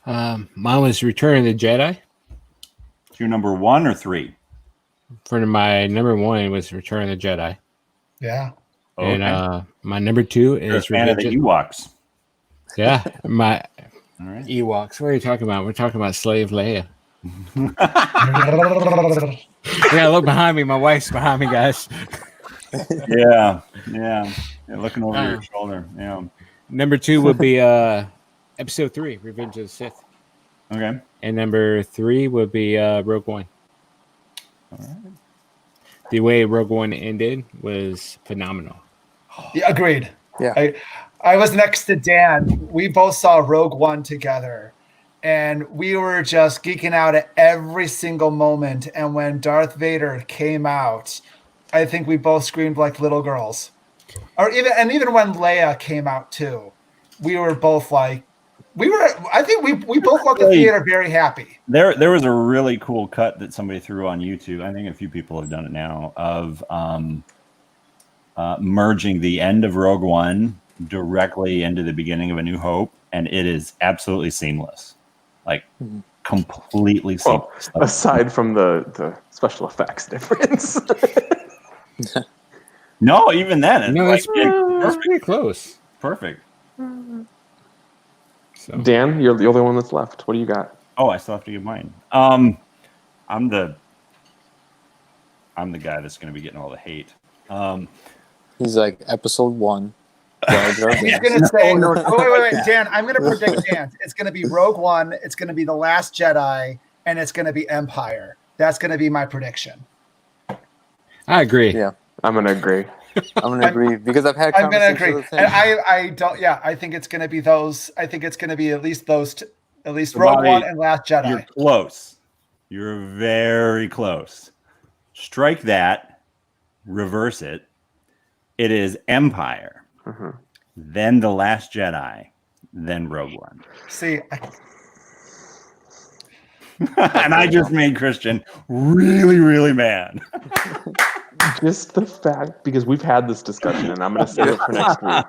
Joe. Mine was Return of the Jedi. Your number 1 or 3? For my number 1 was Return of the Jedi. Yeah. Okay. And my number 2 You're a is fan of the Ewoks. Yeah, my All right. Ewoks. What are you talking about? We're talking about Slave Leia. yeah. Yeah, look behind me. My wife's behind me, guys. Yeah. Looking over your shoulder. Yeah. Number 2 would be episode 3, Revenge of the Sith. Okay. And number 3 would be Rogue One. All right. The way Rogue One ended was phenomenal. Agreed. Yeah. I was next to Dan. We both saw Rogue One together, and we were just geeking out at every single moment. And when Darth Vader came out, I think we both screamed like little girls. Even when Leia came out too, we were both like, I think we both left the theater very happy. There was a really cool cut that somebody threw on YouTube. I think a few people have done it now, of merging the end of Rogue One directly into the beginning of A New Hope, and it is absolutely seamless, like completely seamless. Well, aside from the special effects difference. No, even then, it's No, like, that's pretty close. perfect. So. Dan, you're the only one that's left. What do you got? Oh, I still have to give mine. I'm the guy that's going to be getting all the hate. He's like episode 1. He's going to say, wait, Dan, I'm going to predict Dan. It's going to be Rogue One, it's going to be The Last Jedi, and it's going to be Empire. That's going to be my prediction. I agree. Yeah, I'm going to agree. I'm going to agree because I've had I'm going to conversations agree. with him. And I don't, I think it's going to be those. I think it's going to be at least those, at least So Rogue Bobby, One and Last Jedi. You're close. You're very close. Strike that. Reverse it. It is Empire, then The Last Jedi, then Rogue One. See, And I just made Christian really, really mad. Just the fact, because we've had this discussion, and I'm going to save it for next week.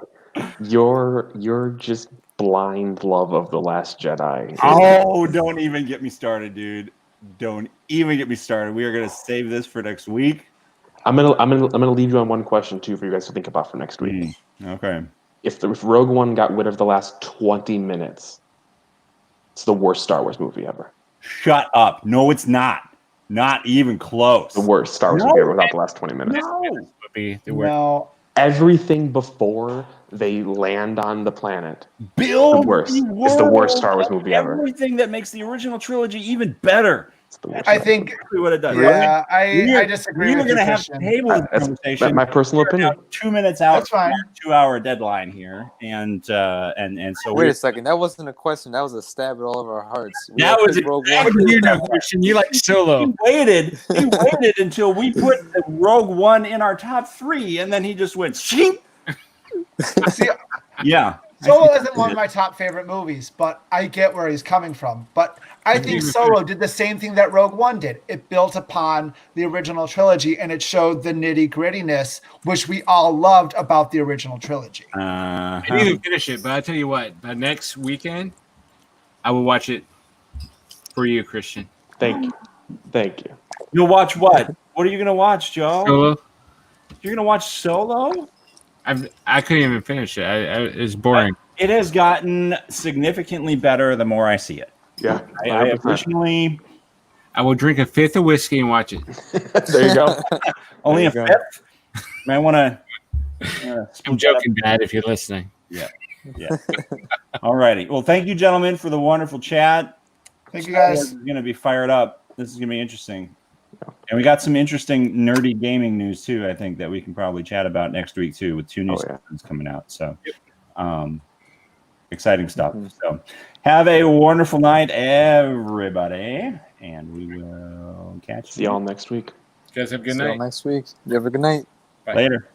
Your just blind love of The Last Jedi. Oh, don't even get me started, dude. Don't even get me started. We are going to save this for next week. I'm gonna leave you on one question too for you guys to think about for next week. Okay. If Rogue One got rid of the last 20 minutes, it's the worst Star Wars movie ever. Shut up. No, it's not. Not even close. The worst Star Wars movie ever without the last 20 minutes. No. no. Everything before they land on the planet. Build the worst. It's the worst Star Wars movie ever. Everything that makes the original trilogy even better. It's the worst. I think. Exactly what it does. Yeah, I disagree. We were with you, going to have to Christian. table this That's conversation. my personal opinion. 2 minutes out. That's fine. 2-hour deadline here, and so Wait a second. That wasn't a question. That was a stab at all of our hearts. We That all was picked Rogue How One. do you know, Christian? You like Solo. He waited until we put the Rogue One in our top 3, and then he just went, "Shing." See, Yeah. Solo isn't one of my top favorite movies, but I get where he's coming from. But I think Solo did the same thing that Rogue One did. It built upon the original trilogy, and it showed the nitty-grittiness, which we all loved about the original trilogy. I didn't even finish it, but I'll tell you what. By next weekend, I will watch it for you, Christian. Thank you. You'll watch what? What are you going to watch, Joe? Solo. You're going to watch Solo? I couldn't even finish it. It's boring. It has gotten significantly better the more I see it. Yeah. I originally I will drink a fifth of whiskey and watch it. There you go. only a There you fifth. I want to. I'm joking, Dad, if you're listening. Yeah. All righty. Well, thank you, gentlemen, for the wonderful chat. Thank you, guys. This is going to be fired up. This is going to be interesting. And we got some interesting nerdy gaming news too. I think that we can probably chat about next week too, with 2 new seasons coming out. So, exciting stuff. So have a wonderful night, everybody, and we will catch See y'all next week. You guys have a good See you night. next week. You have a good night. Bye. later.